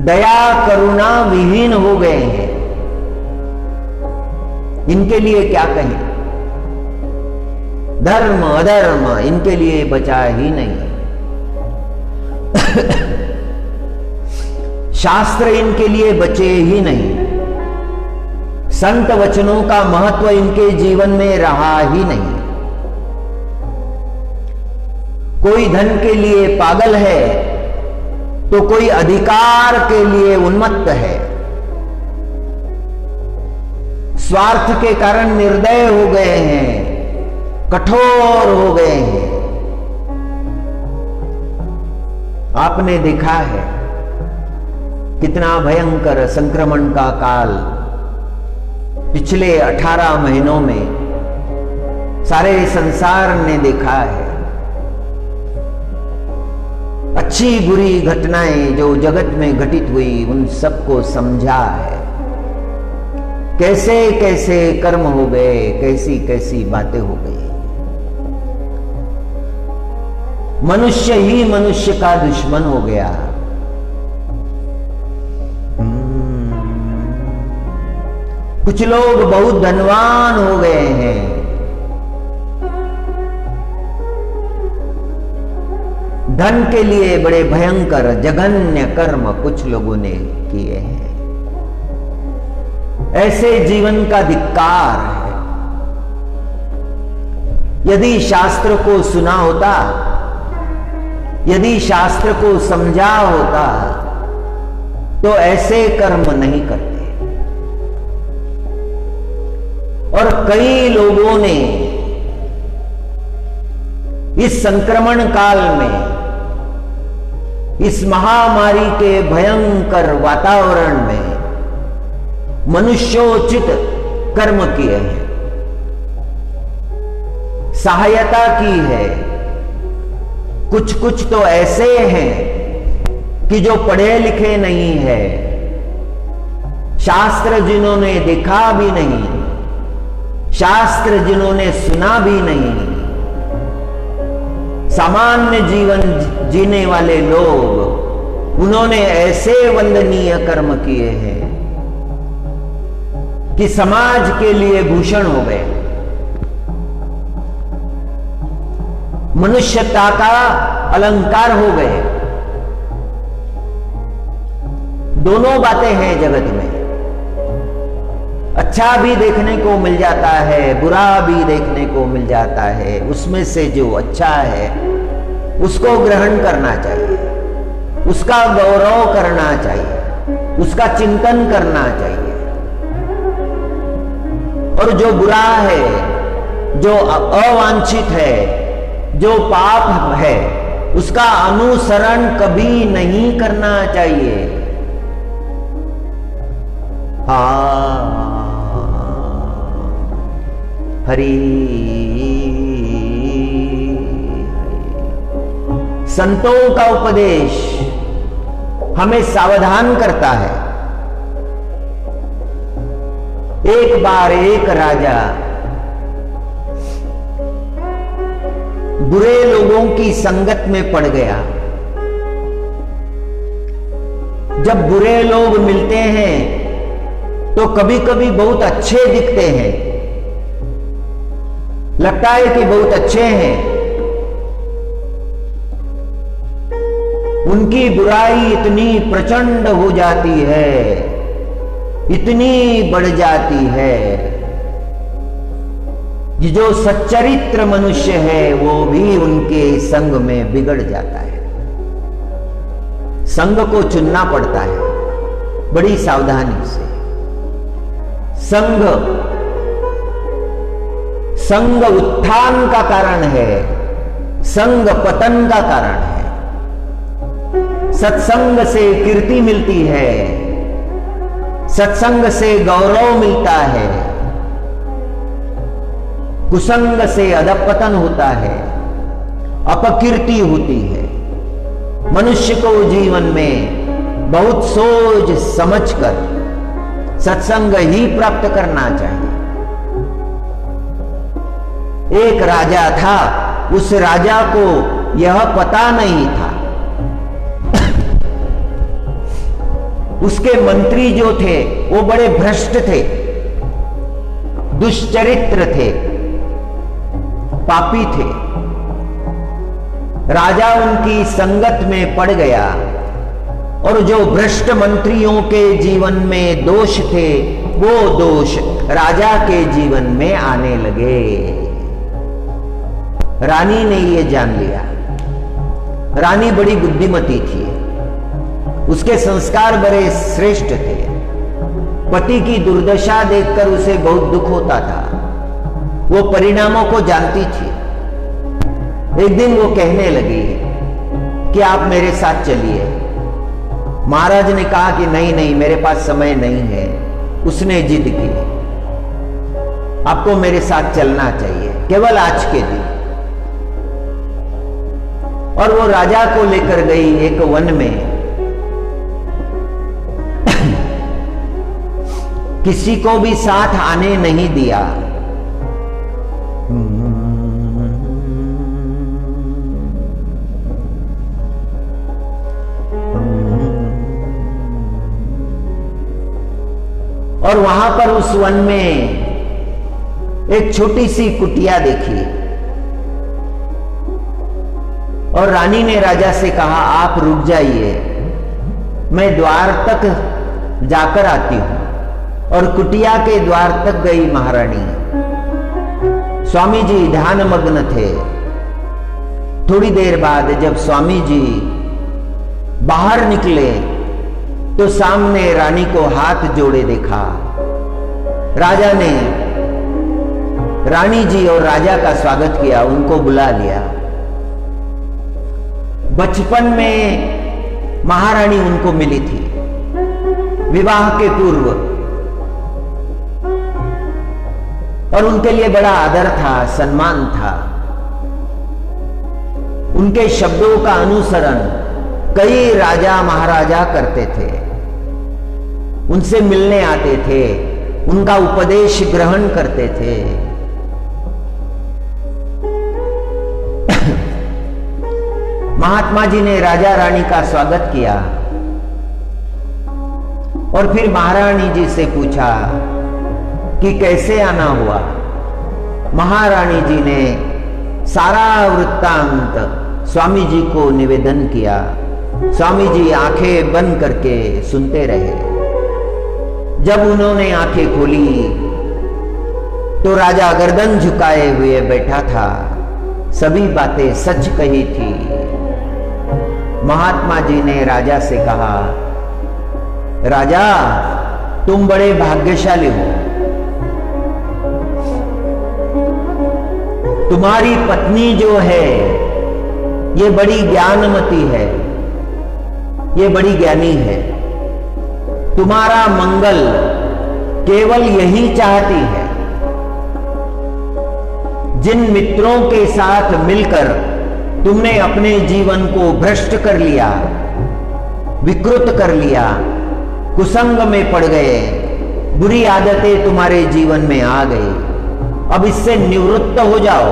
दया करुणा विहीन हो गए हैं, इनके लिए क्या कहें। धर्म अधर्म इनके लिए बचा ही नहीं। शास्त्र इनके लिए बचे ही नहीं। संत वचनों का महत्व इनके जीवन में रहा ही नहीं। कोई धन के लिए पागल है तो कोई अधिकार के लिए उन्मत्त है। स्वार्थ के कारण निर्दय हो गए हैं, कठोर हो गए हैं। आपने देखा है कितना भयंकर संक्रमण का काल पिछले 18 महीनों में सारे संसार ने देखा है। अच्छी बुरी घटनाएं जो जगत में घटित हुई उन सबको समझा है। कैसे कैसे कर्म हो गए, कैसी कैसी बातें हो गई। मनुष्य ही मनुष्य का दुश्मन हो गया। कुछ लोग बहुत धनवान हो गए हैं, धन के लिए बड़े भयंकर जघन्य कर्म कुछ लोगों ने किए हैं। ऐसे जीवन का धिक्कार है। यदि शास्त्र को सुना होता, यदि शास्त्र को समझा होता तो ऐसे कर्म नहीं करते। और कई लोगों ने इस संक्रमण काल में, इस महामारी के भयंकर वातावरण में मनुष्योचित कर्म किए हैं, सहायता की है। कुछ कुछ तो ऐसे हैं कि जो पढ़े लिखे नहीं है, शास्त्र जिन्होंने देखा भी नहीं, शास्त्र जिन्होंने सुना भी नहीं, सामान्य जीवन जीने वाले लोग, उन्होंने ऐसे वंदनीय कर्म किए हैं कि समाज के लिए भूषण हो गए। मनुष्यता का अलंकार हो गए। दोनों बातें हैं जगत में, अच्छा भी देखने को मिल जाता है, बुरा भी देखने को मिल जाता है। उसमें से जो अच्छा है उसको ग्रहण करना चाहिए, उसका गौरव करना चाहिए, उसका चिंतन करना चाहिए। और जो बुरा है, जो अवांछित है, जो पाप है, उसका अनुसरण कभी नहीं करना चाहिए। हरि संतों का उपदेश हमें सावधान करता है। एक बार एक राजा बुरे लोगों की संगत में पड़ गया। जब बुरे लोग मिलते हैं तो कभी कभी बहुत अच्छे दिखते हैं, लगता है कि बहुत अच्छे हैं। उनकी बुराई इतनी प्रचंड हो जाती है, इतनी बढ़ जाती है कि जो सच्चरित्र मनुष्य है वो भी उनके संग में बिगड़ जाता है। संग को चुनना पड़ता है बड़ी सावधानी से। संग उत्थान का कारण है, संग पतन का कारण है। सत्संग से कीर्ति मिलती है, सत्संग से गौरव मिलता है, कुसंग से अधपतन होता है, अपकीर्ति होती है। मनुष्य को जीवन में बहुत सोच समझकर सत्संग ही प्राप्त करना चाहिए। एक राजा था, उस राजा को यह पता नहीं था। उसके मंत्री जो थे वो बड़े भ्रष्ट थे, दुष्चरित्र थे, पापी थे। राजा उनकी संगत में पड़ गया और जो भ्रष्ट मंत्रियों के जीवन में दोष थे वो दोष राजा के जीवन में आने लगे। रानी ने ये जान लिया। रानी बड़ी बुद्धिमती थी, उसके संस्कार बड़े श्रेष्ठ थे। पति की दुर्दशा देखकर उसे बहुत दुख होता था, वो परिणामों को जानती थी। एक दिन वो कहने लगी कि आप मेरे साथ चलिए। महाराज ने कहा कि नहीं नहीं, मेरे पास समय नहीं है। उसने जिद की, आपको मेरे साथ चलना चाहिए, केवल आज के दिन। और वो राजा को लेकर गई एक वन में। किसी को भी साथ आने नहीं दिया। और वहां पर उस वन में एक छोटी सी कुटिया देखी और रानी ने राजा से कहा, आप रुक जाइए, मैं द्वार तक जाकर आती हूं। और कुटिया के द्वार तक गई महारानी। स्वामी जी ध्यान मग्न थे। थोड़ी देर बाद जब स्वामी जी बाहर निकले तो सामने रानी को हाथ जोड़े देखा। राजा ने रानी जी और राजा का स्वागत किया, उनको बुला लिया। बचपन में महारानी उनको मिली थी, विवाह के पूर्व, और उनके लिए बड़ा आदर था, सम्मान था। उनके शब्दों का अनुसरण कई राजा महाराजा करते थे, उनसे मिलने आते थे, उनका उपदेश ग्रहण करते थे। महात्मा जी ने राजा रानी का स्वागत किया और फिर महारानी जी से पूछा कि कैसे आना हुआ। महारानी जी ने सारा वृत्तांत स्वामी जी को निवेदन किया। स्वामी जी आंखें बंद करके सुनते रहे। जब उन्होंने आंखें खोली तो राजा गर्दन झुकाए हुए बैठा था। सभी बातें सच कही थी। महात्मा जी ने राजा से कहा, राजा तुम बड़े भाग्यशाली हो। तुम्हारी पत्नी जो है ये बड़ी ज्ञानमती है, ये बड़ी ज्ञानी है। तुम्हारा मंगल केवल यही चाहती है। जिन मित्रों के साथ मिलकर तुमने अपने जीवन को भ्रष्ट कर लिया, विकृत कर लिया, कुसंग में पड़ गए, बुरी आदतें तुम्हारे जीवन में आ गई, अब इससे निवृत्त हो जाओ।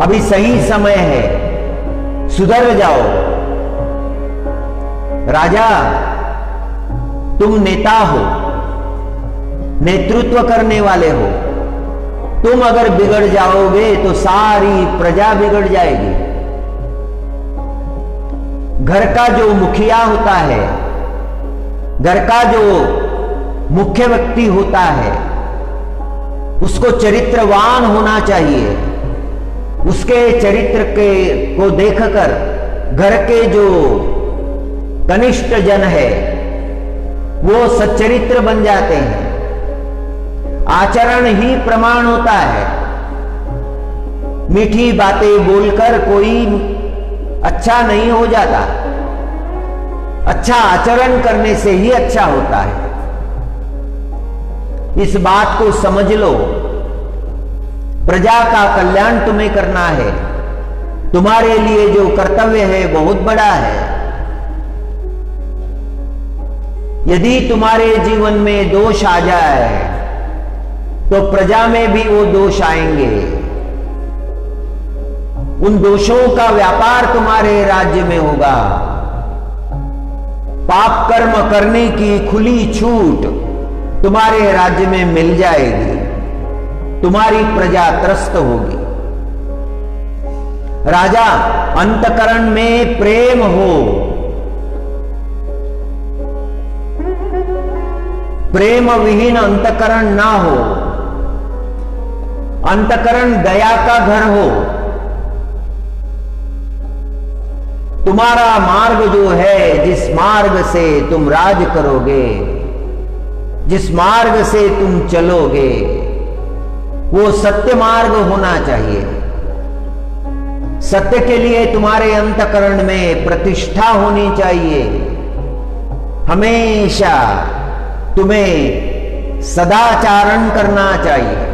अभी सही समय है, सुधर जाओ। राजा तुम नेता हो, नेतृत्व करने वाले हो। तुम अगर बिगड़ जाओगे तो सारी प्रजा बिगड़ जाएगी। घर का जो मुखिया होता है, घर का जो मुख्य व्यक्ति होता है, उसको चरित्रवान होना चाहिए। उसके चरित्र को देखकर घर के जो कनिष्ठ जन है वो सच्चरित्र बन जाते हैं। आचरण ही प्रमाण होता है। मीठी बातें बोलकर कोई अच्छा नहीं हो जाता। अच्छा आचरण करने से ही अच्छा होता है। इस बात को समझ लो। प्रजा का कल्याण तुम्हें करना है। तुम्हारे लिए जो कर्तव्य है बहुत बड़ा है। यदि तुम्हारे जीवन में दोष आ जाए तो प्रजा में भी वो दोष आएंगे। उन दोषों का व्यापार तुम्हारे राज्य में होगा। पाप कर्म करने की खुली छूट तुम्हारे राज्य में मिल जाएगी। तुम्हारी प्रजा त्रस्त होगी। राजा अंतकरण में प्रेम हो, प्रेम विहीन अंतकरण ना हो। अंतकरण दया का घर हो। तुम्हारा मार्ग जो है, जिस मार्ग से तुम राज करोगे, जिस मार्ग से तुम चलोगे, वो सत्य मार्ग होना चाहिए। सत्य के लिए तुम्हारे अंतकरण में प्रतिष्ठा होनी चाहिए। हमेशा तुम्हें सदाचारण करना चाहिए।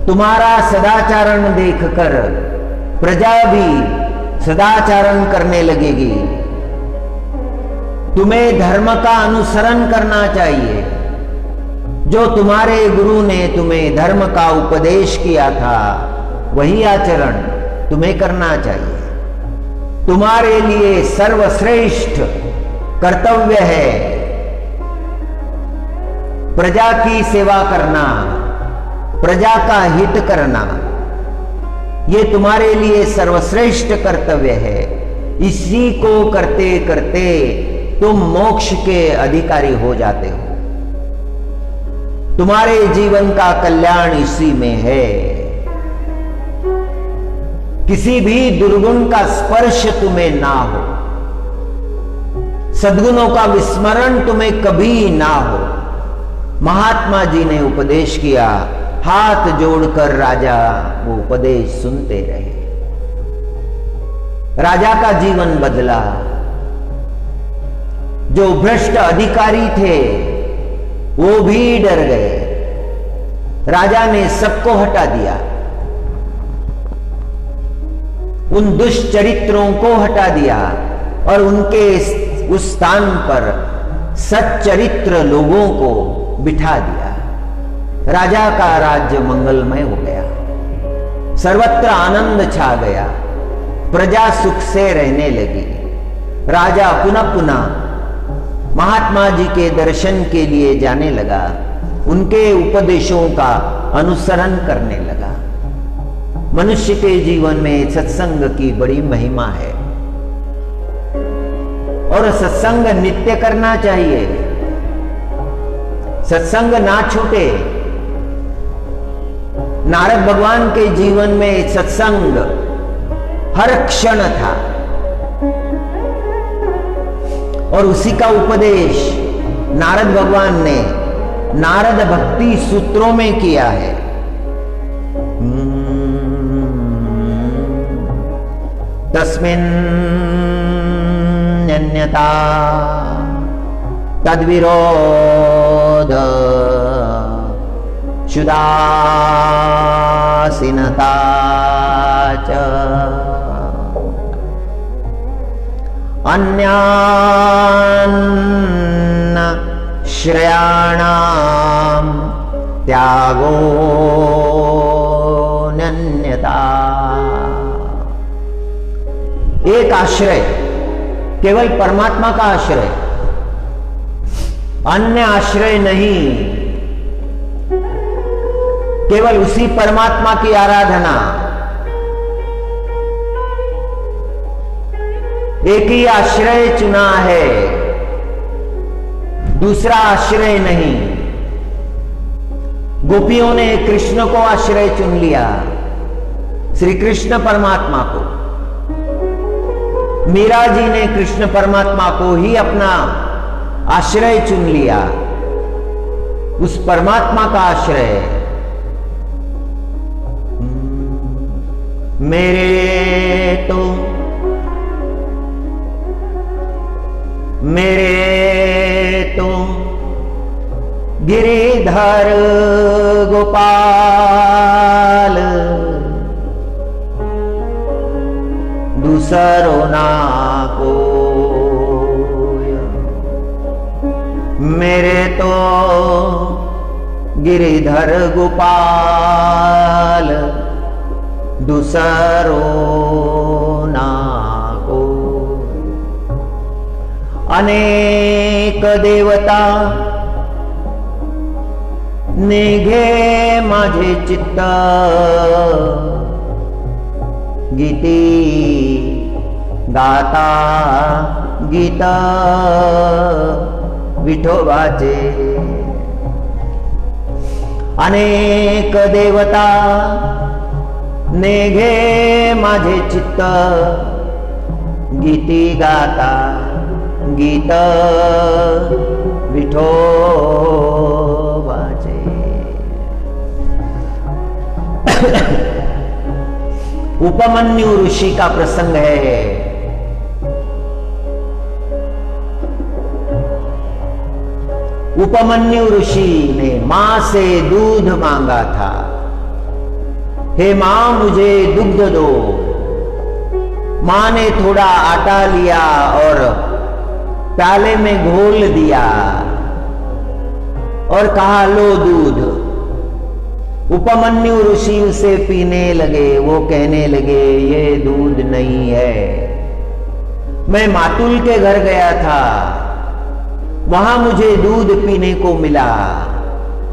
तुम्हारा सदाचारण देखकर प्रजा भी सदाचारण करने लगेगी। तुम्हें धर्म का अनुसरण करना चाहिए। जो तुम्हारे गुरु ने तुम्हें धर्म का उपदेश किया था वही आचरण तुम्हें करना चाहिए। तुम्हारे लिए सर्वश्रेष्ठ कर्तव्य है प्रजा की सेवा करना, प्रजा का हित करना। यह तुम्हारे लिए सर्वश्रेष्ठ कर्तव्य है। इसी को करते करते तुम मोक्ष के अधिकारी हो जाते हो। तुम्हारे जीवन का कल्याण इसी में है। किसी भी दुर्गुण का स्पर्श तुम्हें ना हो, सद्गुणों का विस्मरण तुम्हें कभी ना हो। महात्मा जी ने उपदेश किया, हाथ जोड़कर राजा वो उपदेश सुनते रहे। राजा का जीवन बदला। जो भ्रष्ट अधिकारी थे वो भी डर गए। राजा ने सबको हटा दिया। उन दुष्चरित्रों को हटा दिया और उनके उस स्थान पर सच्चरित्र लोगों को बिठा दिया। राजा का राज्य मंगलमय हो गया। सर्वत्र आनंद छा गया। प्रजा सुख से रहने लगी। राजा पुनः पुनः महात्मा जी के दर्शन के लिए जाने लगा। उनके उपदेशों का अनुसरण करने लगा। मनुष्य के जीवन में सत्संग की बड़ी महिमा है और सत्संग नित्य करना चाहिए, सत्संग ना छूटे। नारद भगवान के जीवन में सत्संग हर क्षण था और उसी का उपदेश नारद भगवान ने नारद भक्ति सूत्रों में किया है। तस्मिन् अन्यथा तद्विरोध शुदासीनता च अन्यान् श्रेयाणां त्यागो नन्यता। एक आश्रय, केवल परमात्मा का आश्रय, अन्य आश्रय नहीं, केवल उसी परमात्मा की आराधना। एक ही आश्रय चुना है, दूसरा आश्रय नहीं। गोपियों ने कृष्ण को आश्रय चुन लिया, श्री कृष्ण परमात्मा को। मीरा जी ने कृष्ण परमात्मा को ही अपना आश्रय चुन लिया, उस परमात्मा का आश्रय। मेरे तो गिरिधर गोपाल, दूसरो ना कोय। मेरे तो गिरिधर गोपाल, दूसरो ना कोय। अनेक देवता निघे माझे चित्त, गीती गाता गीत विठोबाचे। अनेक देवता निघे माझे चित्त, गीती गाता गीत विठोबाचे। उपमन्यु ऋषि का प्रसंग है। उपमन्यु ऋषि ने मां से दूध मांगा था। हे मां मुझे दुग्ध दो। मां ने थोड़ा आटा लिया और प्याले में घोल दिया और कहा लो दूध। उपमन्यु ऋषि उसे पीने लगे। वो कहने लगे ये दूध नहीं है। मैं मातुल के घर गया था, वहां मुझे दूध पीने को मिला,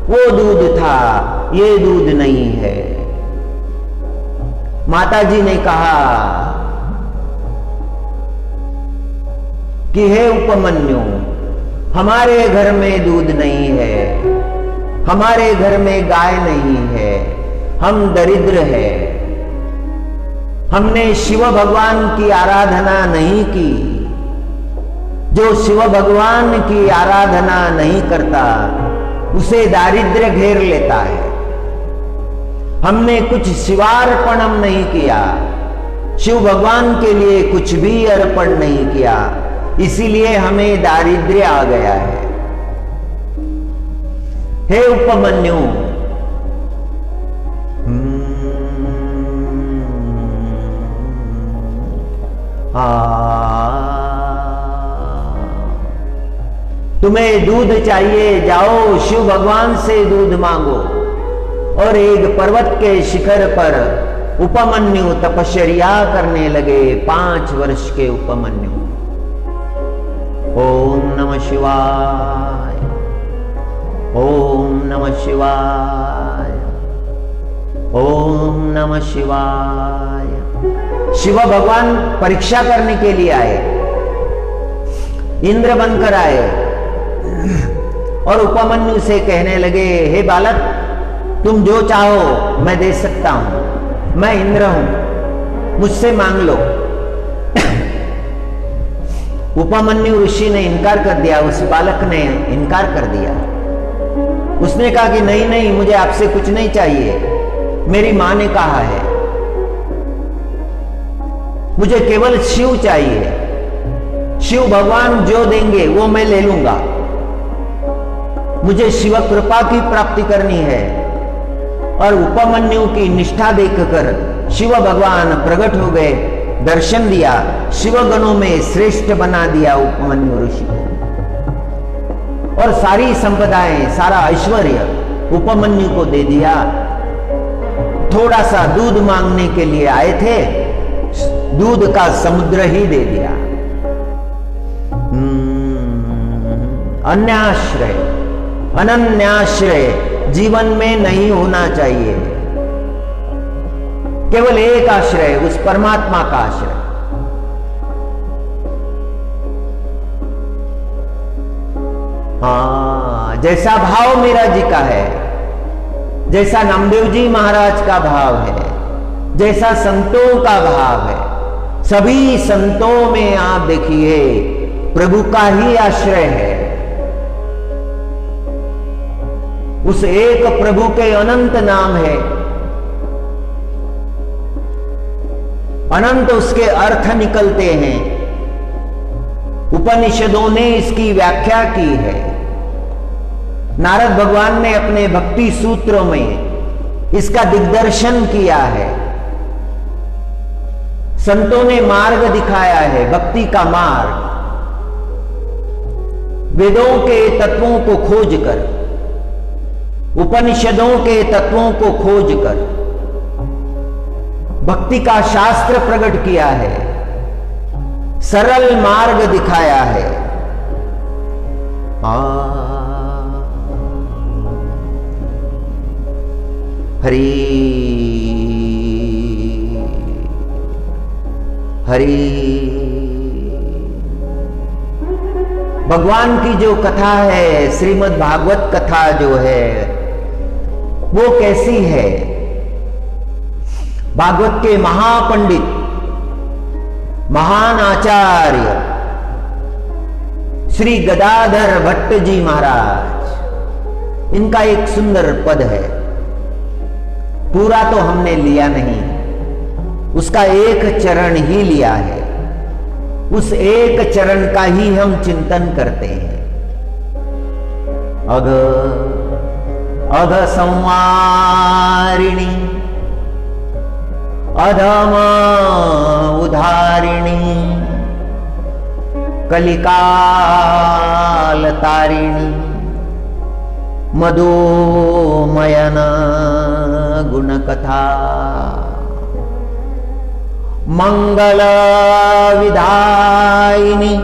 वो दूध था, ये दूध नहीं है। माताजी ने कहा कि हे उपमन्यु, हमारे घर में दूध नहीं है, हमारे घर में गाय नहीं है, हम दरिद्र है। हमने शिव भगवान की आराधना नहीं की। जो शिव भगवान की आराधना नहीं करता उसे दारिद्र्य घेर लेता है। हमने कुछ शिवार्पणम नहीं किया, शिव भगवान के लिए कुछ भी अर्पण नहीं किया, इसीलिए हमें दारिद्र्य आ गया है। हे उपमन्यु, तुम्हें दूध चाहिए, जाओ शिव भगवान से दूध मांगो। और एक पर्वत के शिखर पर उपमन्यु तपश्चर्या करने लगे। 5 वर्ष के उपमन्यु। ओम नमः शिवाय, ओम नमः शिवाय, ओम नमः शिवाय। शिव भगवान परीक्षा करने के लिए आए, इंद्र बनकर आए और उपमन्यु से कहने लगे, हे बालक, तुम जो चाहो मैं दे सकता हूं, मैं इंद्र हूं, मुझसे मांग लो। उपमन्यु ऋषि ने इनकार कर दिया, उस बालक ने इनकार कर दिया। उसने कहा कि नहीं नहीं, मुझे आपसे कुछ नहीं चाहिए, मेरी मां ने कहा है, मुझे केवल शिव चाहिए, शिव भगवान जो देंगे वो मैं ले लूंगा, मुझे शिव कृपा की प्राप्ति करनी है। और उपमन्यु की निष्ठा देखकर शिव भगवान प्रकट हो गए, दर्शन दिया, शिव गणों में श्रेष्ठ बना दिया उपमन्यु ऋषि को, और सारी संपदाएं, सारा ऐश्वर्य उपमन्यु को दे दिया। थोड़ा सा दूध मांगने के लिए आए थे, दूध का समुद्र ही दे दिया। अन्याश्रय, अनन्याश्रय जीवन में नहीं होना चाहिए, केवल एक आश्रय, उस परमात्मा का आश्रय। हाँ, जैसा भाव मीरा जी का है, जैसा नामदेव जी महाराज का भाव है, जैसा संतों का भाव है, सभी संतों में आप देखिए प्रभु का ही आश्रय है। उस एक प्रभु के अनंत नाम है, अनंत उसके अर्थ निकलते हैं। उपनिषदों ने इसकी व्याख्या की है। नारद भगवान ने अपने भक्ति सूत्रों में इसका दिग्दर्शन किया है। संतों ने मार्ग दिखाया है, भक्ति का मार्ग, वेदों के तत्वों को खोजकर, उपनिषदों के तत्वों को खोजकर भक्ति का शास्त्र प्रकट किया है, सरल मार्ग दिखाया है। हरि हरि। भगवान की जो कथा है, श्रीमद् भागवत कथा जो है, वो कैसी है? भागवत के महापंडित, महान आचार्य श्री गदाधर भट्ट जी महाराज, इनका एक सुंदर पद है। पूरा तो हमने लिया नहीं, उसका एक चरण ही लिया है। उस एक चरण का ही हम चिंतन करते हैं। अघ अघ संवारिणी, अधम उधारिणी, कलिकाल तारिणी, मधुमयन गुणकथा, मंगल विधायिनी,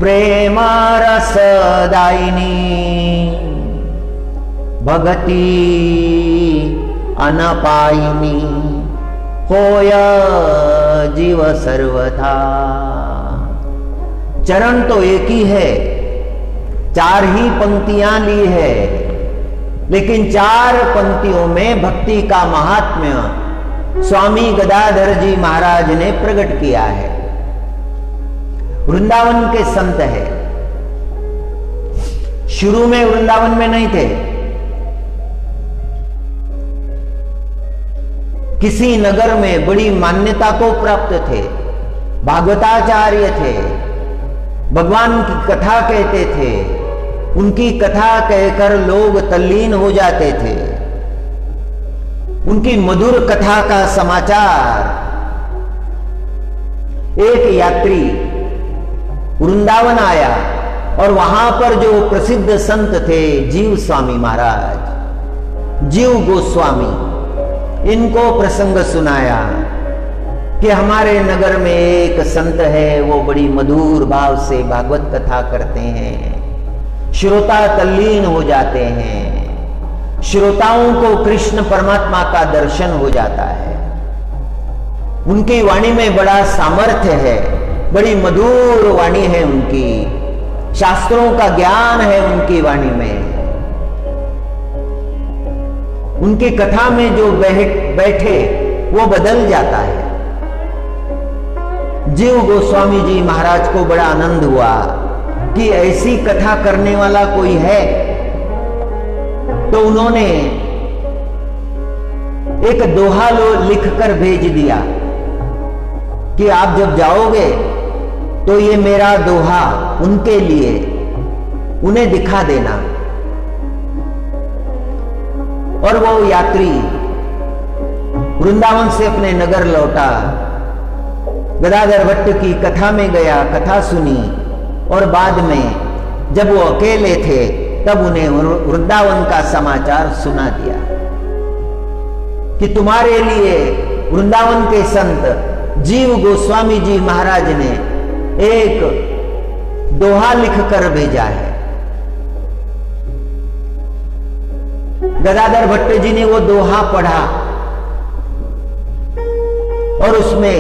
प्रेम रसदायिनी, भगति अनपायिनी, होय जीव सर्वथा। चरण तो एक ही है, चार ही पंक्तियां ली है, लेकिन चार पंक्तियों में भक्ति का महात्म्य स्वामी गदाधर जी महाराज ने प्रकट किया है। वृंदावन के संत है, शुरू में वृंदावन में नहीं थे, किसी नगर में बड़ी मान्यता को प्राप्त थे, भागवताचार्य थे, भगवान की कथा कहते थे, उनकी कथा कहकर लोग तल्लीन हो जाते थे। उनकी मधुर कथा का समाचार एक यात्री वृंदावन आया और वहां पर जो प्रसिद्ध संत थे जीव स्वामी महाराज, जीव गोस्वामी, इनको प्रसंग सुनाया कि हमारे नगर में एक संत है, वो बड़ी मधुर भाव से भागवत कथा करते हैं, श्रोता तल्लीन हो जाते हैं। श्रोताओं को कृष्ण परमात्मा का दर्शन हो जाता है। उनकी वाणी में बड़ा सामर्थ्य है, बड़ी मधुर वाणी है उनकी, शास्त्रों का ज्ञान है उनकी वाणी में। उनकी कथा में जो बैठे वो बदल जाता है। जीव गोस्वामी जी महाराज को बड़ा आनंद हुआ कि ऐसी कथा करने वाला कोई है। तो उन्होंने एक दोहा लिखकर भेज दिया कि आप जब जाओगे तो ये मेरा दोहा उनके लिए उन्हें दिखा देना। और वो यात्री वृंदावन से अपने नगर लौटा, गदाधर भट्ट की कथा में गया, कथा सुनी, और बाद में जब वो अकेले थे तब उन्हें वृंदावन का समाचार सुना दिया कि तुम्हारे लिए वृंदावन के संत जीव गोस्वामी जी महाराज ने एक दोहा लिखकर भेजा है। गदाधर भट्ट जी ने वो दोहा पढ़ा और उसमें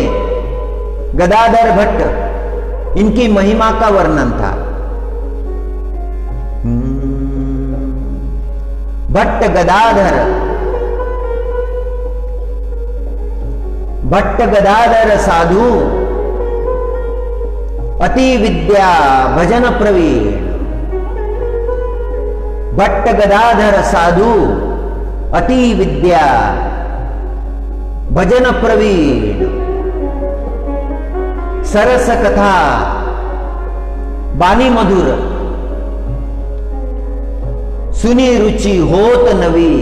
गदाधर भट्ट इनकी महिमा का वर्णन था। भट्ट गदाधर साधु अति विद्या भजन प्रवीण। भट्ट गदाधर साधु अति विद्या भजन प्रवीण। सरस कथा बानी मधुर सुनी रुचि होत नवी।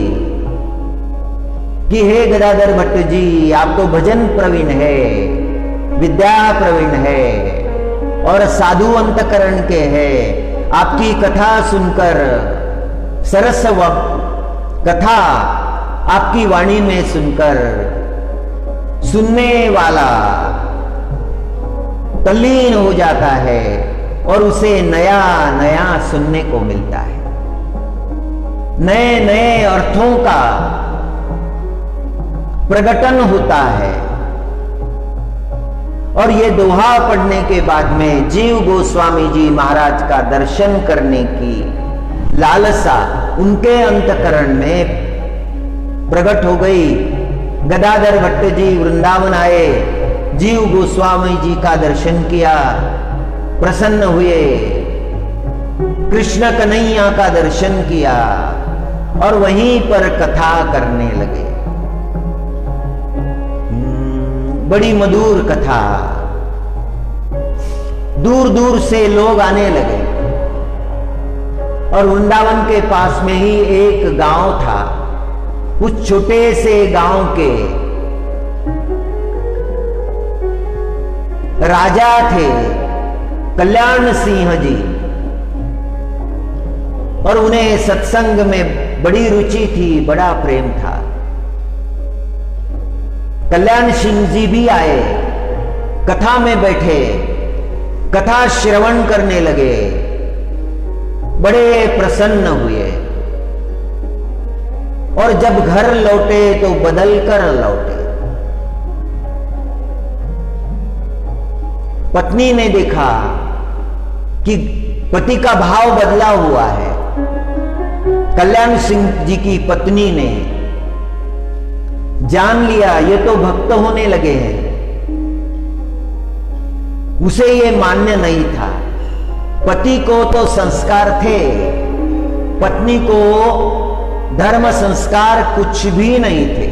कि हे गदाधर भट्ट जी, आप तो भजन प्रवीण है, विद्या प्रवीण है और साधु अंतकरण के हैं। आपकी कथा सुनकर, सरस कथा आपकी वाणी में सुनकर सुनने वाला तल्लीन हो जाता है और उसे नया नया सुनने को मिलता है। नए नए अर्थों का प्रकटन होता है। और ये दोहा पढ़ने के बाद में जीव गोस्वामी जी महाराज का दर्शन करने की लालसा उनके अंतकरण में प्रकट हो गई। गदाधर भट्ट जी वृंदावन आए, जीव गोस्वामी जी का दर्शन किया, प्रसन्न हुए, कृष्ण कन्हैया का दर्शन किया और वहीं पर कथा करने लगे। बड़ी मधुर कथा, दूर दूर से लोग आने लगे। और वृंदावन के पास में ही एक गांव था। उस छोटे से गांव के राजा थे कल्याण सिंह जी, और उन्हें सत्संग में बड़ी रुचि थी, बड़ा प्रेम था। कल्याण सिंह जी भी आए, कथा में बैठे, कथा श्रवण करने लगे, बड़े प्रसन्न हुए। और जब घर लौटे तो बदल कर लौटे। पत्नी ने देखा कि पति का भाव बदला हुआ है। कल्याण सिंह जी की पत्नी ने जान लिया ये तो भक्त होने लगे हैं। उसे ये मान्य नहीं था। पति को तो संस्कार थे, पत्नी को धर्म संस्कार कुछ भी नहीं थे।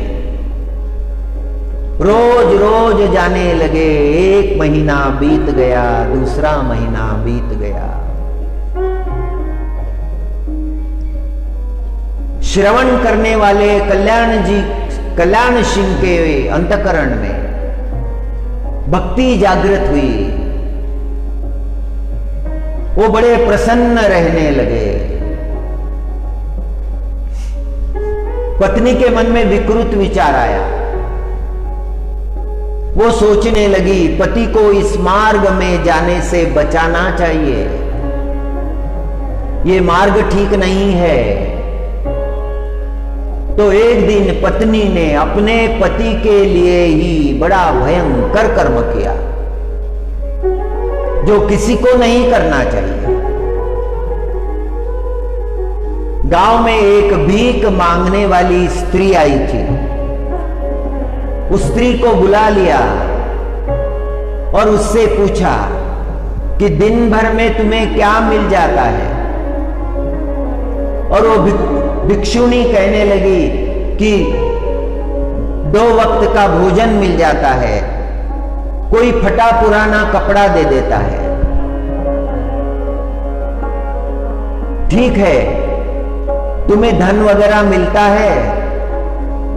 रोज रोज जाने लगे। एक महीना बीत गया, दूसरा महीना बीत गया। श्रवण करने वाले कल्याण सिंह के अंतकरण में भक्ति जागृत हुई। वो बड़े प्रसन्न रहने लगे। पत्नी के मन में विकृत विचार आया। वो सोचने लगी पति को इस मार्ग में जाने से बचाना चाहिए। ये मार्ग ठीक नहीं है। तो एक दिन पत्नी ने अपने पति के लिए ही बड़ा भयंकर कर्म किया, जो किसी को नहीं करना चाहिए। गांव में एक भीख मांगने वाली स्त्री आई थी। उस स्त्री को बुला लिया और उससे पूछा कि दिन भर में तुम्हें क्या मिल जाता है। और वो भिक्षुणी कहने लगी कि 2 वक्त का भोजन मिल जाता है, कोई फटा पुराना कपड़ा दे देता है। ठीक है, तुम्हें धन वगैरह मिलता है?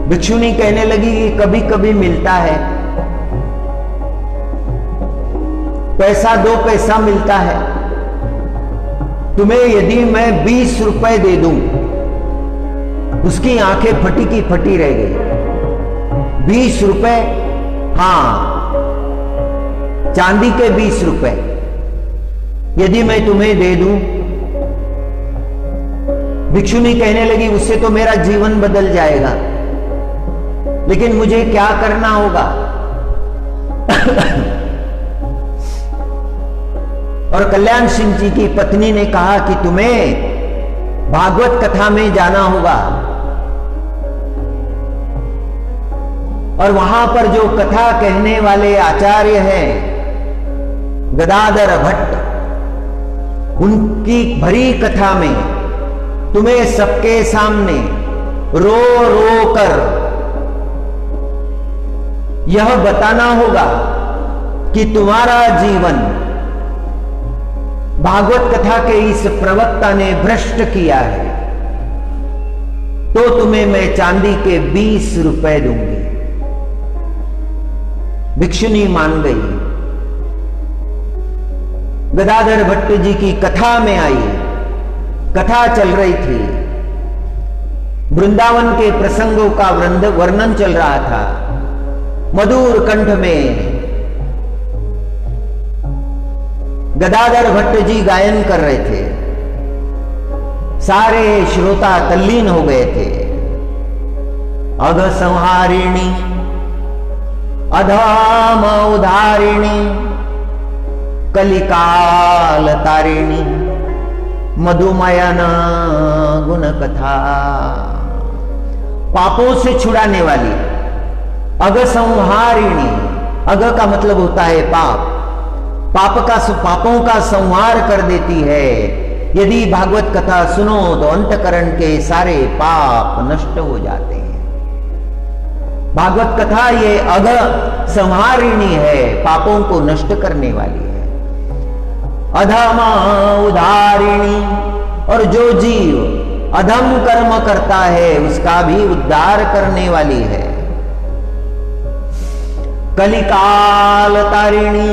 भिक्षुणी कहने लगी कि कभी कभी मिलता है, पैसा 2 पैसा मिलता है। तुम्हें यदि मैं 20 रुपए दे दूं, उसकी आंखें फटी की फटी रह गई। 20 रुपए? हां, चांदी के 20 रुपए यदि मैं तुम्हें दे दूं। भिक्षुणी कहने लगी उससे तो मेरा जीवन बदल जाएगा, लेकिन मुझे क्या करना होगा? और कल्याण सिंह जी की पत्नी ने कहा कि तुम्हें भागवत कथा में जाना होगा, और वहां पर जो कथा कहने वाले आचार्य हैं गदाधर भट्ट, उनकी भरी कथा में तुम्हें सबके सामने रो रो कर यह बताना होगा कि तुम्हारा जीवन भागवत कथा के इस प्रवक्ता ने भ्रष्ट किया है, तो तुम्हें मैं चांदी के 20 रुपए दूंगी। भिक्षुणी मान गई। गदाधर भट्ट जी की कथा में आई। कथा चल रही थी, वृंदावन के प्रसंगों का वर्णन चल रहा था। मधुर कंठ में गदाधर भट्ट जी गायन कर रहे थे। सारे श्रोता तल्लीन हो गए थे। अघ संहारिणी अधम उधारिणी कलिकाल तारिणी मधुमयन गुण कथा। पापों से छुड़ाने वाली, अघ संहारिणी। अघ का मतलब होता है पाप। पापों का संहार कर देती है। यदि भागवत कथा सुनो तो अंतकरण के सारे पाप नष्ट हो जाते हैं। भागवत कथा ये अघ संहारिणी है, पापों को नष्ट करने वाली है। अधम उधारिणी, और जो जीव अधम कर्म करता है उसका भी उद्धार करने वाली है। कलिकाल तारिणी,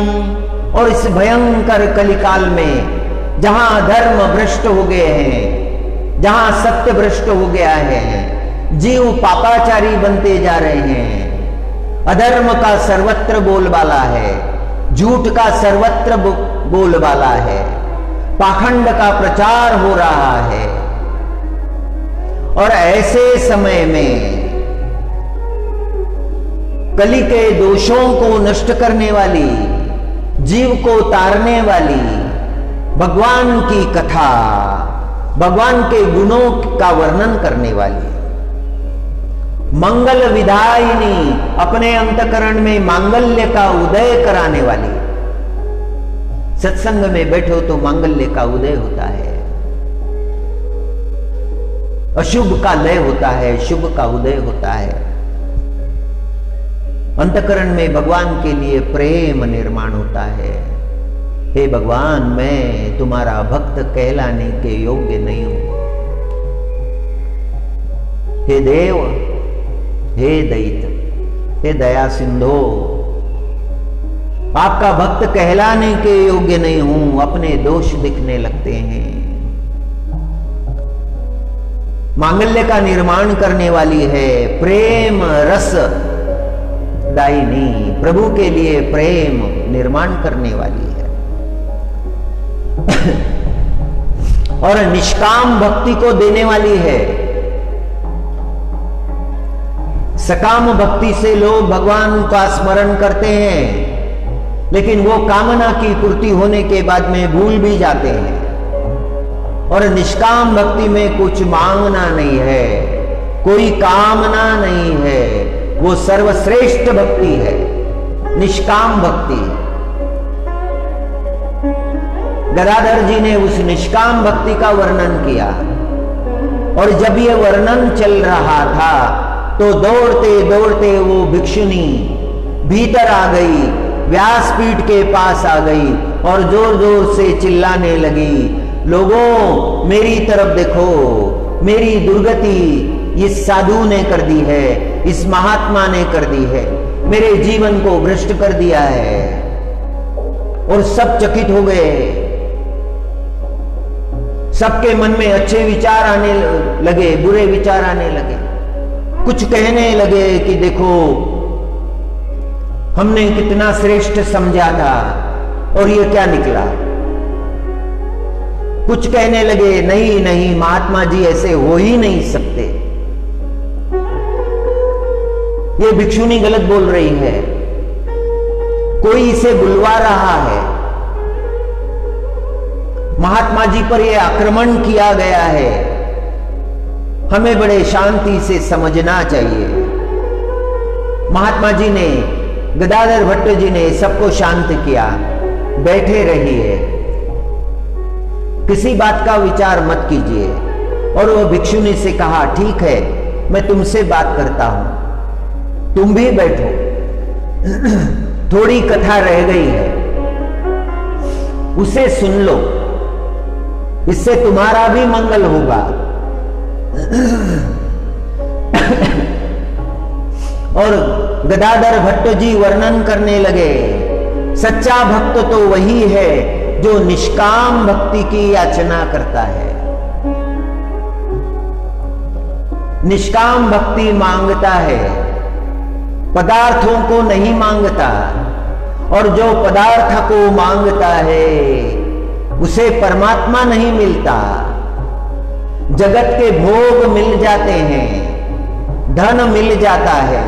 और इस भयंकर कलिकाल में जहां धर्म भ्रष्ट हो गए हैं, जहां सत्य भ्रष्ट हो गया है, जीव पापाचारी बनते जा रहे हैं। अधर्म का सर्वत्र बोलबाला है, झूठ का सर्वत्र बोलबाला है, पाखंड का प्रचार हो रहा है। और ऐसे समय में कली के दोषों को नष्ट करने वाली, जीव को तारने वाली भगवान की कथा, भगवान के गुणों का वर्णन करने वाली, मंगल विधायिनी, अपने अंतकरण में मांगल्य का उदय कराने वाली। सत्संग में बैठो तो मांगल्य का उदय होता है, अशुभ का लय होता है, शुभ का उदय होता है। अंतकरण में भगवान के लिए प्रेम निर्माण होता है। हे भगवान, मैं तुम्हारा भक्त कहलाने के योग्य नहीं हूं। हे देव, हे दैत, हे दया सिंधो, आपका भक्त कहलाने के योग्य नहीं हूं। अपने दोष दिखने लगते हैं। मांगल्य का निर्माण करने वाली है, प्रेम रस दायिनी, प्रभु के लिए प्रेम निर्माण करने वाली है। और निष्काम भक्ति को देने वाली है। सकाम भक्ति से लोग भगवान का स्मरण करते हैं, लेकिन वो कामना की पूर्ति होने के बाद में भूल भी जाते हैं। और निष्काम भक्ति में कुछ मांगना नहीं है, कोई कामना नहीं है, वो सर्वश्रेष्ठ भक्ति है, निष्काम भक्ति। गदाधर जी ने उस निष्काम भक्ति का वर्णन किया, और जब ये वर्णन चल रहा था तो दौड़ते दौड़ते वो भिक्षुनी भीतर आ गई, व्यासपीठ के पास आ गई और जोर जोर से चिल्लाने लगी, लोगों मेरी तरफ देखो, मेरी दुर्गति इस साधु ने कर दी है, इस महात्मा ने कर दी है, मेरे जीवन को भ्रष्ट कर दिया है। और सब चकित हो गए, सबके मन में अच्छे विचार आने लगे, बुरे विचार आने लगे। कुछ कहने लगे कि देखो हमने कितना श्रेष्ठ समझा था और ये क्या निकला। कुछ कहने लगे नहीं नहीं, महात्मा जी ऐसे हो ही नहीं सकते, ये भिक्षुनी गलत बोल रही है, कोई इसे बुलवा रहा है, महात्मा जी पर यह आक्रमण किया गया है, हमें बड़े शांति से समझना चाहिए। महात्मा जी ने, गदाधर भट्ट जी ने सबको शांत किया, बैठे रहिए, किसी बात का विचार मत कीजिए। और वो भिक्षुनी से कहा, ठीक है मैं तुमसे बात करता हूं, तुम भी बैठो, थोड़ी कथा रह गई है, उसे सुन लो, इससे तुम्हारा भी मंगल होगा। और गदाधर भट्ट जी वर्णन करने लगे, सच्चा भक्त तो वही है जो निष्काम भक्ति की याचना करता है। निष्काम भक्ति मांगता है, पदार्थों को नहीं मांगता, और जो पदार्थ को मांगता है उसे परमात्मा नहीं मिलता। जगत के भोग मिल जाते हैं, धन मिल जाता है,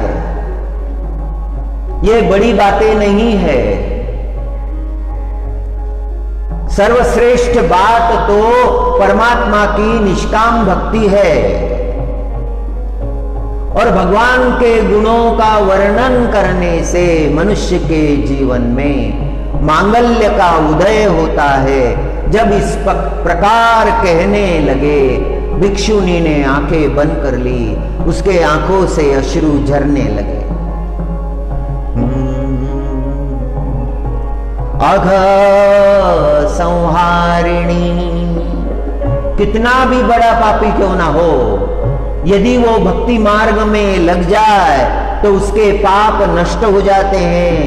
ये बड़ी बातें नहीं है। सर्वश्रेष्ठ बात तो परमात्मा की निष्काम भक्ति है। और भगवान के गुणों का वर्णन करने से मनुष्य के जीवन में मांगल्य का उदय होता है। जब इस प्रकार कहने लगे, भिक्षुनी ने आंखें बंद कर ली, उसके आंखों से अश्रु झरने लगे। अघ संहारिणी, कितना भी बड़ा पापी क्यों ना हो, यदि वो भक्ति मार्ग में लग जाए तो उसके पाप नष्ट हो जाते हैं,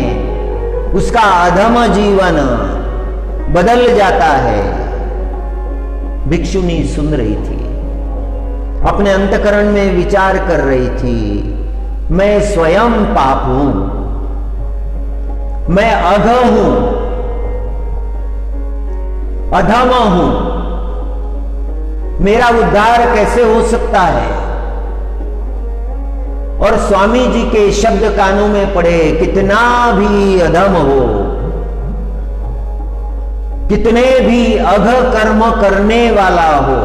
उसका अधम जीवन बदल जाता है। भिक्षुनी सुन रही थी, अपने अंतकरण में विचार कर रही थी, मैं स्वयं पाप हूं, मैं अघ हूं, अधम हूं, मेरा उद्धार कैसे हो सकता है। और स्वामी जी के शब्द कानों में पड़े, कितना भी अधम हो, कितने भी अघ कर्म करने वाला हो,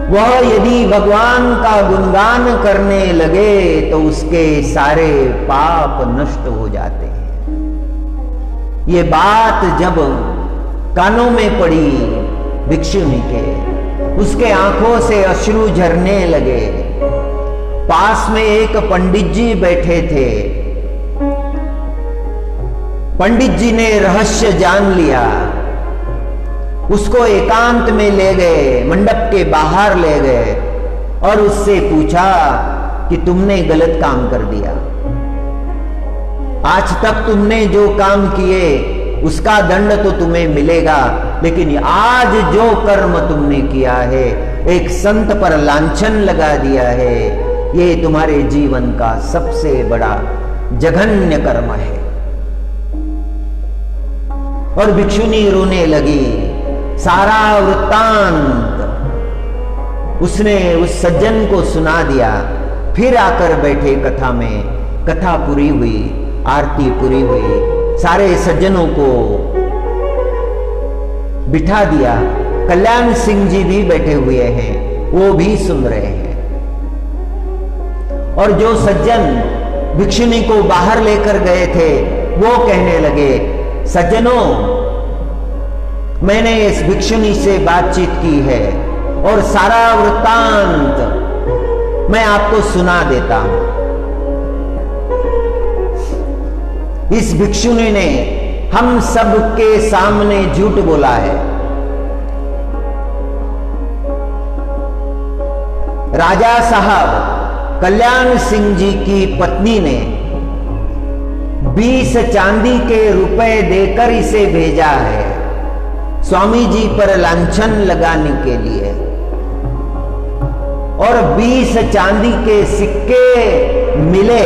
वह यदि भगवान का गुणगान करने लगे तो उसके सारे पाप नष्ट हो जाते हैं। ये बात जब कानों में पड़ी भिक्षुनी के, उसके आंखों से अश्रु झरने लगे। पास में एक पंडित जी बैठे थे, पंडित जी ने रहस्य जान लिया, उसको एकांत में ले गए, मंडप के बाहर ले गए और उससे पूछा कि तुमने गलत काम कर दिया, आज तक तुमने जो काम किए उसका दंड तो तुम्हें मिलेगा, लेकिन आज जो कर्म तुमने किया है, एक संत पर लांछन लगा दिया है, ये तुम्हारे जीवन का सबसे बड़ा जघन्य कर्म है। और भिक्षुनी रोने लगी, सारा वृत्तांत उसने उस सज्जन को सुना दिया। फिर आकर बैठे कथा में, कथा पूरी हुई, आरती पूरी हुई, सारे सज्जनों को बिठा दिया। कल्याण सिंह जी भी बैठे हुए हैं, वो भी सुन रहे हैं। और जो सज्जन भिक्षुनी को बाहर लेकर गए थे वो कहने लगे, सज्जनों, मैंने इस भिक्षुनी से बातचीत की है और सारा वृत्तांत मैं आपको सुना देता हूं। इस भिक्षुनी ने हम सब के सामने झूठ बोला है। राजा साहब कल्याण सिंह जी की पत्नी ने 20 चांदी के रुपए देकर इसे भेजा है स्वामी जी पर लांछन लगाने के लिए, और 20 चांदी के सिक्के मिले,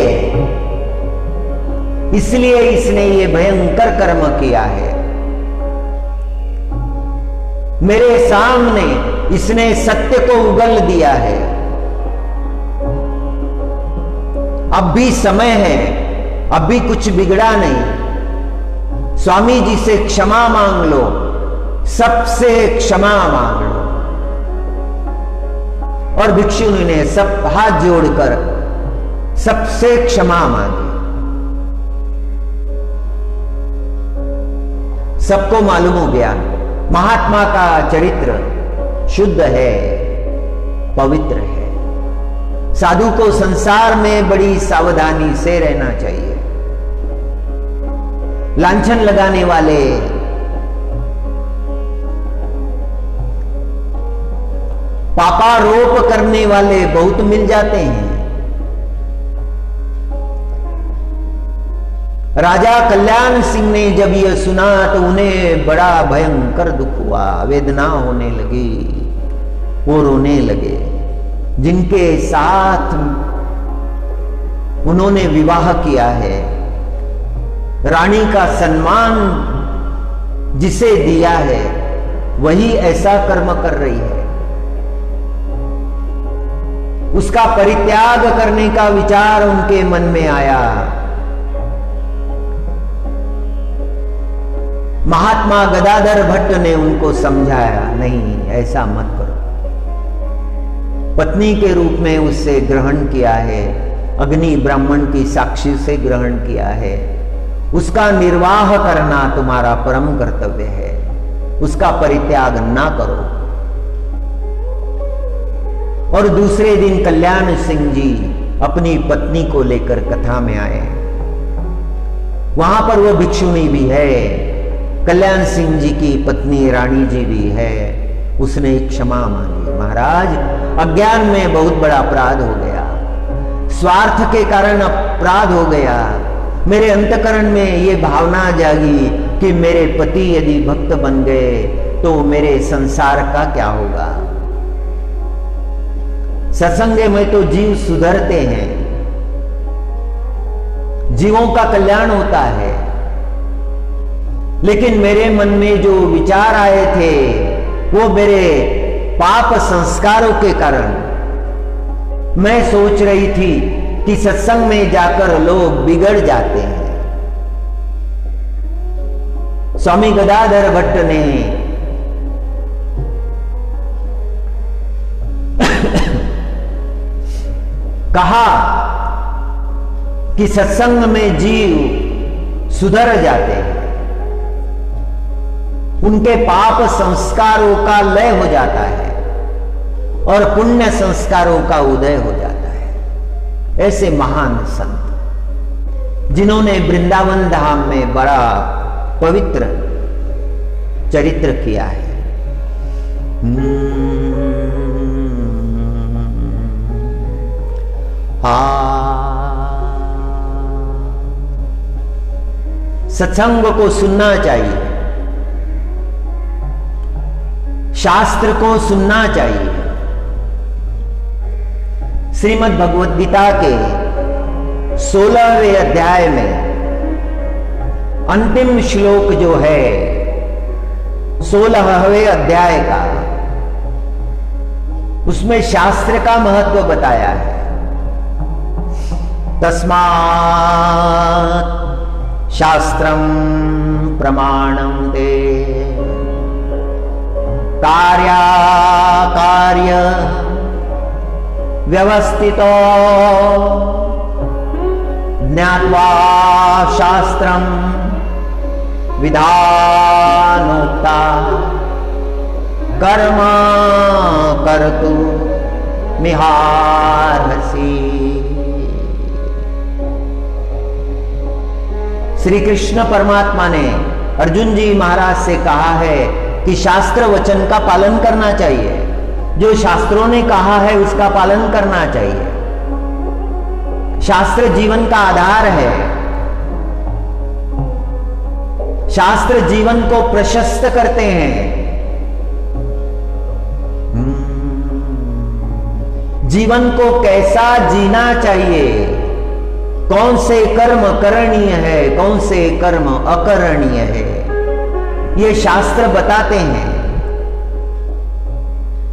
इसलिए इसने ये भयंकर कर्म किया है। मेरे सामने इसने सत्य को उगल दिया है। अब भी समय है, अब भी कुछ बिगड़ा नहीं। स्वामी जी से क्षमा मांग लो, सबसे क्षमा मांग लो। और भिक्षुनी ने सब हाथ जोड़कर सबसे क्षमा मांगी। सबको मालूम हो गया महात्मा का चरित्र शुद्ध है, पवित्र है। साधु को संसार में बड़ी सावधानी से रहना चाहिए। लांछन लगाने वाले, पापारोप करने वाले बहुत मिल जाते हैं। राजा कल्याण सिंह ने जब यह सुना तो उन्हें बड़ा भयंकर दुख हुआ, वेदना होने लगी, वो रोने लगे। जिनके साथ उन्होंने विवाह किया है, रानी का सम्मान जिसे दिया है, वही ऐसा कर्म कर रही है। उसका परित्याग करने का विचार उनके मन में आया। महात्मा गदाधर भट्ट ने उनको समझाया, नहीं ऐसा मत करो। पत्नी के रूप में उससे ग्रहण किया है, अग्नि ब्राह्मण की साक्षी से ग्रहण किया है। उसका निर्वाह करना तुम्हारा परम कर्तव्य है, उसका परित्याग ना करो। और दूसरे दिन कल्याण सिंह जी अपनी पत्नी को लेकर कथा में आए। वहां पर वो भिक्षुणी भी है, कल्याण सिंह जी की पत्नी रानी जी भी है। उसने क्षमा मांगी, महाराज अज्ञान में बहुत बड़ा अपराध हो गया, स्वार्थ के कारण अपराध हो गया। मेरे अंतकरण में ये भावना जागी कि मेरे पति यदि भक्त बन गए तो मेरे संसार का क्या होगा। सत्संग में तो जीव सुधरते हैं, जीवों का कल्याण होता है। लेकिन मेरे मन में जो विचार आए थे वो मेरे पाप संस्कारों के कारण, मैं सोच रही थी कि सत्संग में जाकर लोग बिगड़ जाते हैं। स्वामी गदाधर भट्ट ने कहा कि सत्संग में जीव सुधर जाते हैं, उनके पाप संस्कारों का लय हो जाता है और पुण्य संस्कारों का उदय हो जाता है। ऐसे महान संत जिन्होंने वृंदावन धाम में बड़ा पवित्र चरित्र किया है। सत्संग को सुनना चाहिए, शास्त्र को सुनना चाहिए। श्रीमद् भगवद गीता के 16वें अध्याय में अंतिम श्लोक जो है 16वें अध्याय का, उसमें शास्त्र का महत्व बताया है। तस्मात् शास्त्रम प्रमाणं ते कार्याकार्य व्यवस्थितो ज्ञात्वा शास्त्रम विधानोक्ता कर्म कर्तु मिहार्हसि। श्री कृष्ण परमात्मा ने अर्जुन जी महाराज से कहा है कि शास्त्र वचन का पालन करना चाहिए। जो शास्त्रों ने कहा है उसका पालन करना चाहिए। शास्त्र जीवन का आधार है। शास्त्र जीवन को प्रशस्त करते हैं। जीवन को कैसा जीना चाहिए, कौन से कर्म करणीय है, कौन से कर्म अकरणीय है, ये शास्त्र बताते हैं।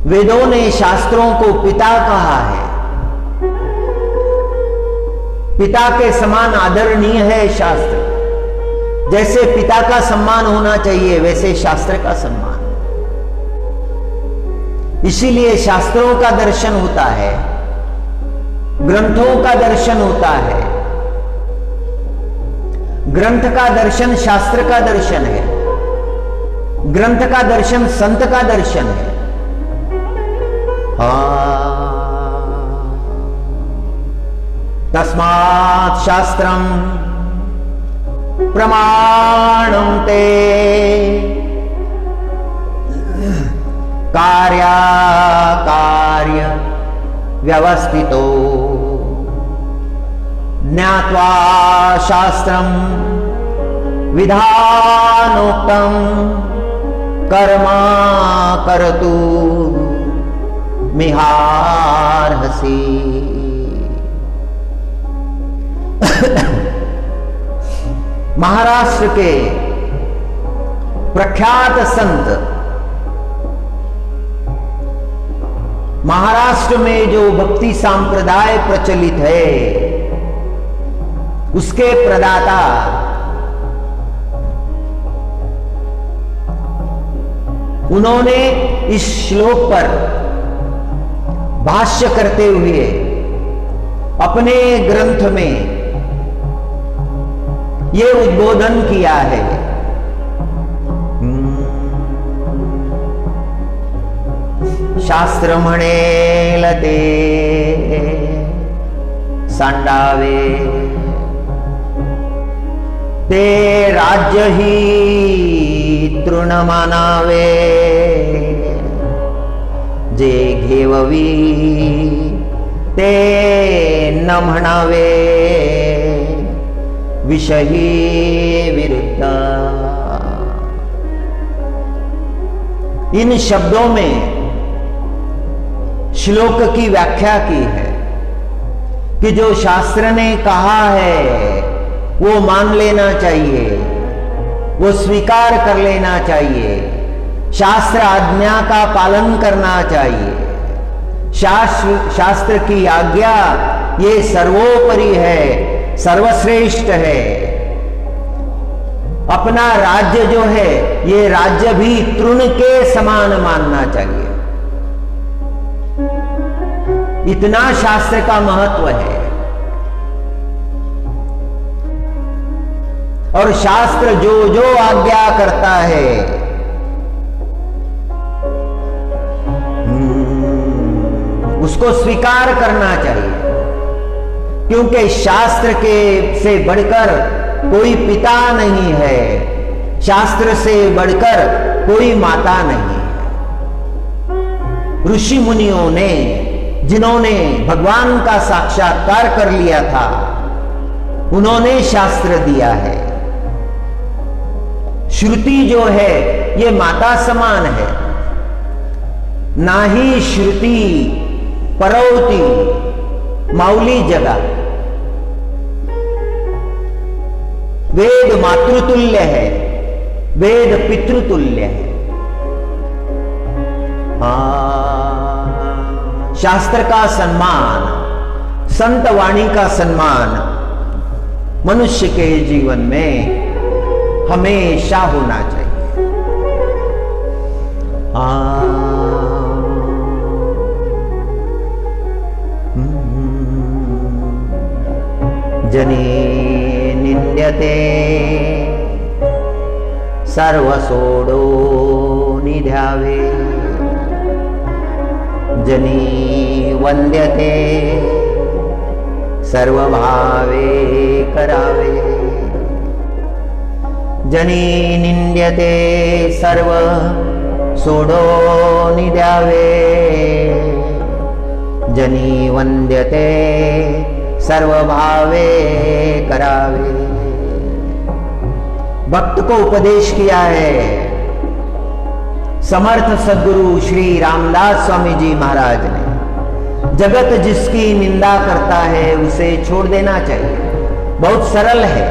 वेदों ने शास्त्रों को पिता कहा है। पिता के समान आदरणीय है शास्त्र। जैसे पिता का सम्मान होना चाहिए वैसे शास्त्र का सम्मान। इसीलिए शास्त्रों का दर्शन होता है, ग्रंथों का दर्शन होता है। ग्रंथ का दर्शन शास्त्र का दर्शन है। ग्रंथ का दर्शन संत का दर्शन है। तस्मात् शास्त्रम प्रमाणं ते कार्याकार्य व्यवस्थितो ज्ञात्वा शास्त्रम विधानोक्तं कर्म कर्तु मिहार्हसि। महाराष्ट्र के प्रख्यात संत, महाराष्ट्र में जो भक्ति संप्रदाय प्रचलित है उसके प्रदाता उन्होंने इस श्लोक पर भाष्य करते हुए अपने ग्रंथ में ये उद्बोधन किया है। शास्त्र म्हणेल ते सांडावे, ते राज्य ही तृण मानावे, जे घेववी ते न म्हणावे, विषही विरुद्ध। इन शब्दों में श्लोक की व्याख्या की है कि जो शास्त्र ने कहा है वो मान लेना चाहिए, वो स्वीकार कर लेना चाहिए। शास्त्र आज्ञा का पालन करना चाहिए। शास्त्र की आज्ञा ये सर्वोपरि है, सर्वश्रेष्ठ है। अपना राज्य जो है ये राज्य भी तृण के समान मानना चाहिए। इतना शास्त्र का महत्व है। और शास्त्र जो जो आज्ञा करता है उसको स्वीकार करना चाहिए, क्योंकि शास्त्र के से बढ़कर कोई पिता नहीं है, शास्त्र से बढ़कर कोई माता नहीं है। ऋषि मुनियों ने जिन्होंने भगवान का साक्षात्कार कर लिया था उन्होंने शास्त्र दिया है। श्रुति जो है ये माता समान है। ना ही श्रुति परौती माउली जगह। वेद मातृतुल्य है, वेद पितृतुल्य है। शास्त्र का सम्मान, संत वाणी का सम्मान मनुष्य के जीवन में हमेशा होना चाहिए। जनी निंद्यते सर्व सोडो निध्यावे, जनी वंद्यते सर्व भावे करावे, जनी निंद्यते सर्व सोडो निध्यावे, जनी वंद्यते सर्व भावे करावे। भक्त को उपदेश किया है समर्थ सद्गुरु श्री रामदास स्वामी जी महाराज ने। जगत जिसकी निंदा करता है उसे छोड़ देना चाहिए। बहुत सरल है,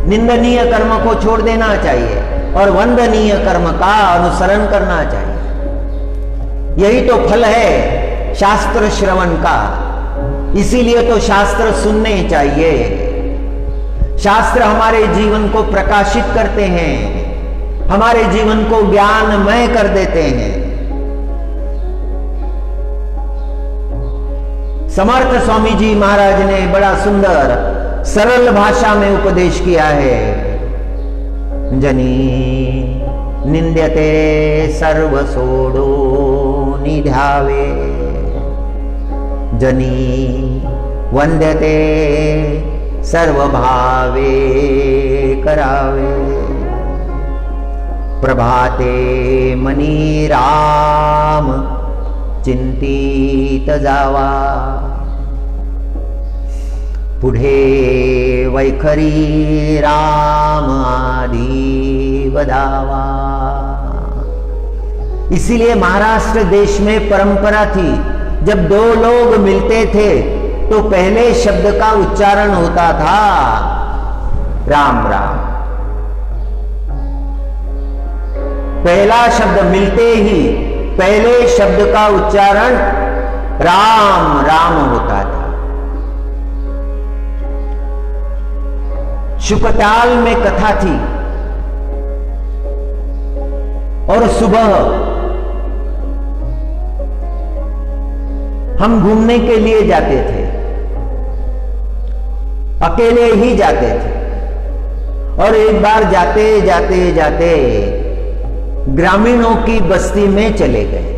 निंदनीय कर्म को छोड़ देना चाहिए और वंदनीय कर्म का अनुसरण करना चाहिए। यही तो फल है शास्त्र श्रवण का। इसीलिए तो शास्त्र सुनने चाहिए। शास्त्र हमारे जीवन को प्रकाशित करते हैं, हमारे जीवन को ज्ञानमय कर देते हैं। समर्थ स्वामी जी महाराज ने बड़ा सुंदर सरल भाषा में उपदेश किया है। जनी निंद्यते सर्व सोडो निध्यावे, जनी वंद्यते सर्व भावे करावे, प्रभाते मनी राम चिंतित जावा, पुढे वैखरी राम आदि बदावा। इसीलिए महाराष्ट्र देश में परंपरा थी, जब दो लोग मिलते थे तो पहले शब्द का उच्चारण होता था राम राम। पहला शब्द मिलते ही पहले शब्द का उच्चारण राम राम होता था। शुकताल में कथा थी और सुबह हम घूमने के लिए जाते थे, अकेले ही जाते थे। और एक बार जाते जाते जाते ग्रामीणों की बस्ती में चले गए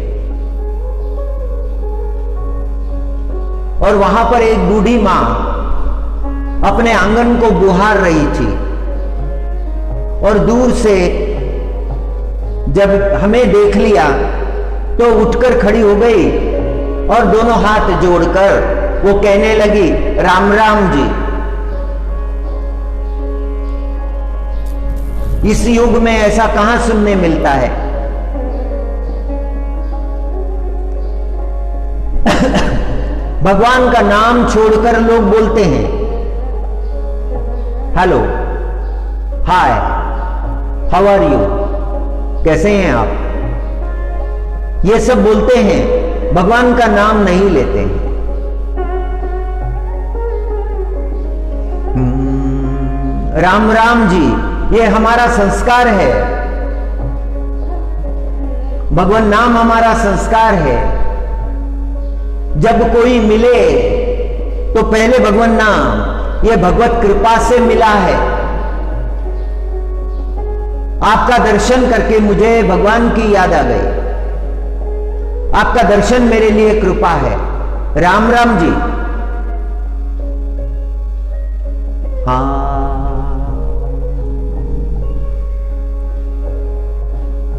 और वहां पर एक बूढ़ी मां अपने आंगन को बुहार रही थी और दूर से जब हमें देख लिया तो उठकर खड़ी हो गई और दोनों हाथ जोड़कर वो कहने लगी राम राम जी। इस युग में ऐसा कहां सुनने मिलता है। भगवान का नाम छोड़कर लोग बोलते हैं hello, hi, how are you, कैसे हैं आप, ये सब बोलते हैं, भगवान का नाम नहीं लेते हैं। राम राम जी ये हमारा संस्कार है, भगवान नाम हमारा संस्कार है। जब कोई मिले तो पहले भगवान नाम, ये भगवत कृपा से मिला है। आपका दर्शन करके मुझे भगवान की याद आ गई, आपका दर्शन मेरे लिए कृपा है। राम राम जी। हाँ,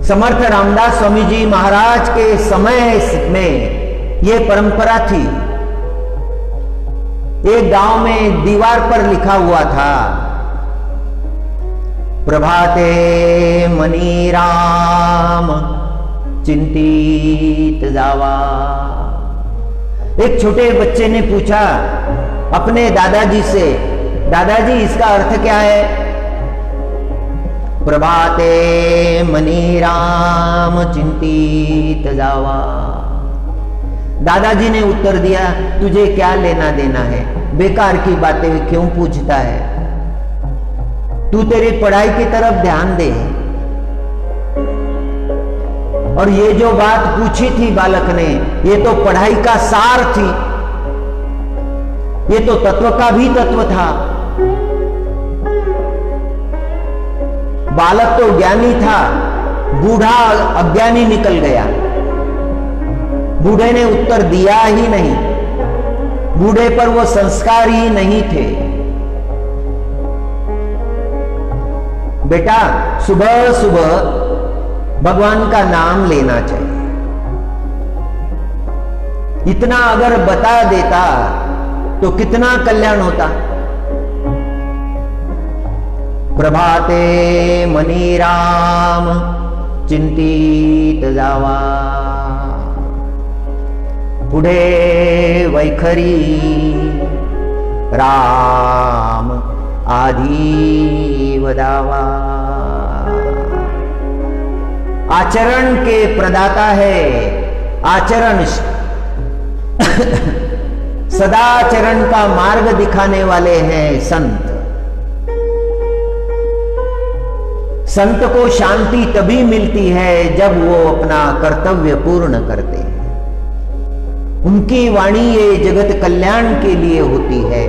समर्थ रामदास स्वामी जी महाराज के समय में यह परंपरा थी। एक गांव में दीवार पर लिखा हुआ था प्रभाते मनी राम चिंतित जावा। एक छोटे बच्चे ने पूछा अपने दादाजी से, दादाजी इसका अर्थ क्या है? प्रभाते मनी राम चिंतित जावा। दादाजी ने उत्तर दिया, तुझे क्या लेना देना है, बेकार की बातें क्यों पूछता है, तू तेरी पढ़ाई की तरफ ध्यान दे। और ये जो बात पूछी थी बालक ने, ये तो पढ़ाई का सार थी, ये तो तत्व का भी तत्व था। बालक तो ज्ञानी था, बूढ़ा अज्ञानी निकल गया। बूढ़े ने उत्तर दिया ही नहीं, बूढ़े पर वो संस्कार ही नहीं थे। बेटा, सुबह सुबह भगवान का नाम लेना चाहिए। इतना अगर बता देता तो कितना कल्याण होता। प्रभाते मनी राम चिंतित जावा, पुढे वैखरी राम आधी वदावा। आचरण के प्रदाता है, आचरण सदाचरण का मार्ग दिखाने वाले हैं संत। संत को शांति तभी मिलती है जब वो अपना कर्तव्य पूर्ण करते हैं। उनकी वाणी ये जगत कल्याण के लिए होती है।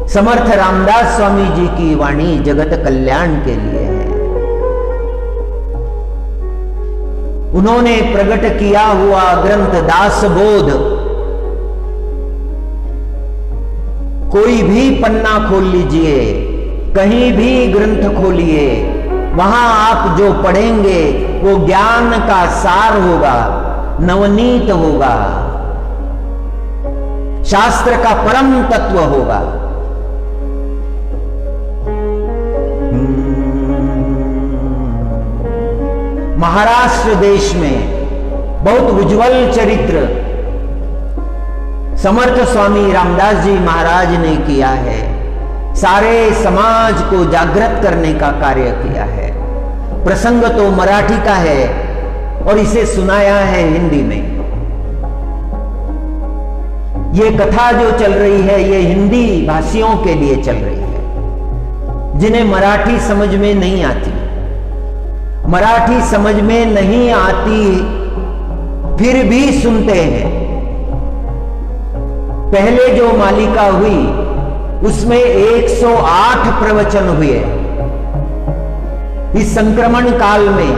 समर्थ रामदास स्वामी जी की वाणी जगत कल्याण के लिए है। उन्होंने प्रकट किया हुआ ग्रंथ दास बोध, कोई भी पन्ना खोल लीजिए, कहीं भी ग्रंथ खोलिए, वहां आप जो पढ़ेंगे वो ज्ञान का सार होगा, नवनीत होगा, शास्त्र का परम तत्व होगा। महाराष्ट्र देश में बहुत उज्जवल चरित्र समर्थ स्वामी रामदास जी महाराज ने किया है। सारे समाज को जागृत करने का कार्य किया है। प्रसंग तो मराठी का है और इसे सुनाया है हिंदी में। ये कथा जो चल रही है ये हिंदी भाषियों के लिए चल रही है, जिन्हें मराठी समझ में नहीं आती। मराठी समझ में नहीं आती फिर भी सुनते हैं। पहले जो मालिका हुई उसमें 108 प्रवचन हुए। इस संक्रमण काल में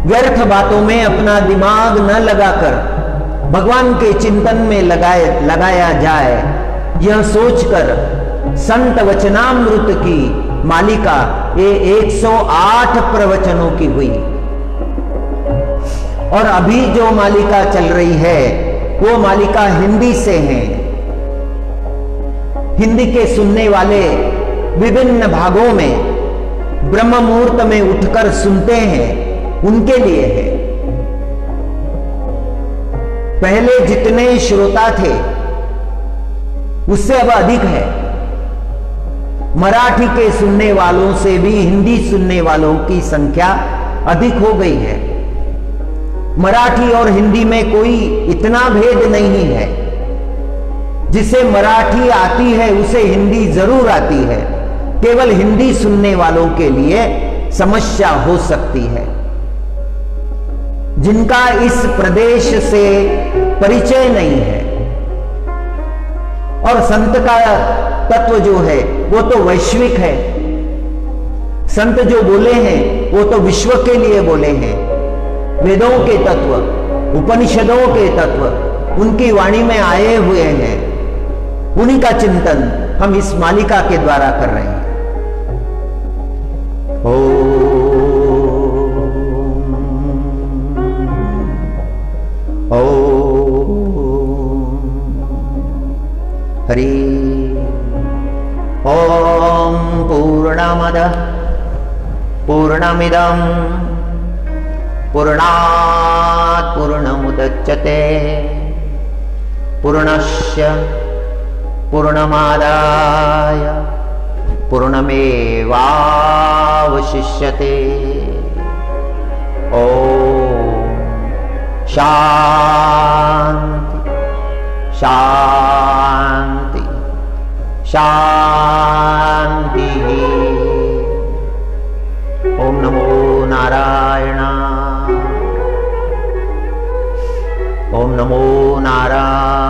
व्यर्थ बातों में अपना दिमाग न लगाकर भगवान के चिंतन में लगाया जाए, यह सोचकर संत वचनामृत की मालिका ये 108 प्रवचनों की हुई। और अभी जो मालिका चल रही है वो मालिका हिंदी से है। हिंदी के सुनने वाले विभिन्न भागों में ब्रह्म मुहूर्त में उठकर सुनते हैं, उनके लिए है। पहले जितने श्रोता थे उससे अब अधिक है। मराठी के सुनने वालों से भी हिंदी सुनने वालों की संख्या अधिक हो गई है। मराठी और हिंदी में कोई इतना भेद नहीं है। जिसे मराठी आती है उसे हिंदी जरूर आती है। केवल हिंदी सुनने वालों के लिए समस्या हो सकती है। जिनका इस प्रदेश से परिचय नहीं है और संत का तत्व जो है वो तो वैश्विक है। संत जो बोले हैं वो तो विश्व के लिए बोले हैं। वेदों के तत्व, उपनिषदों के तत्व उनकी वाणी में आए हुए हैं। उन्हीं का चिंतन हम इस मालिका के द्वारा कर रहे हैं। हरि ओम पूर्णमदः पूर्णमिदं पूर्णात् पूर्णमुदच्यते पूर्णस्य पूर्णमादाय पूर्णमेवावशिष्यते। ओम शांति शांति शांति। ओम नमो नारायणाय। ओम नमो नारायणाय।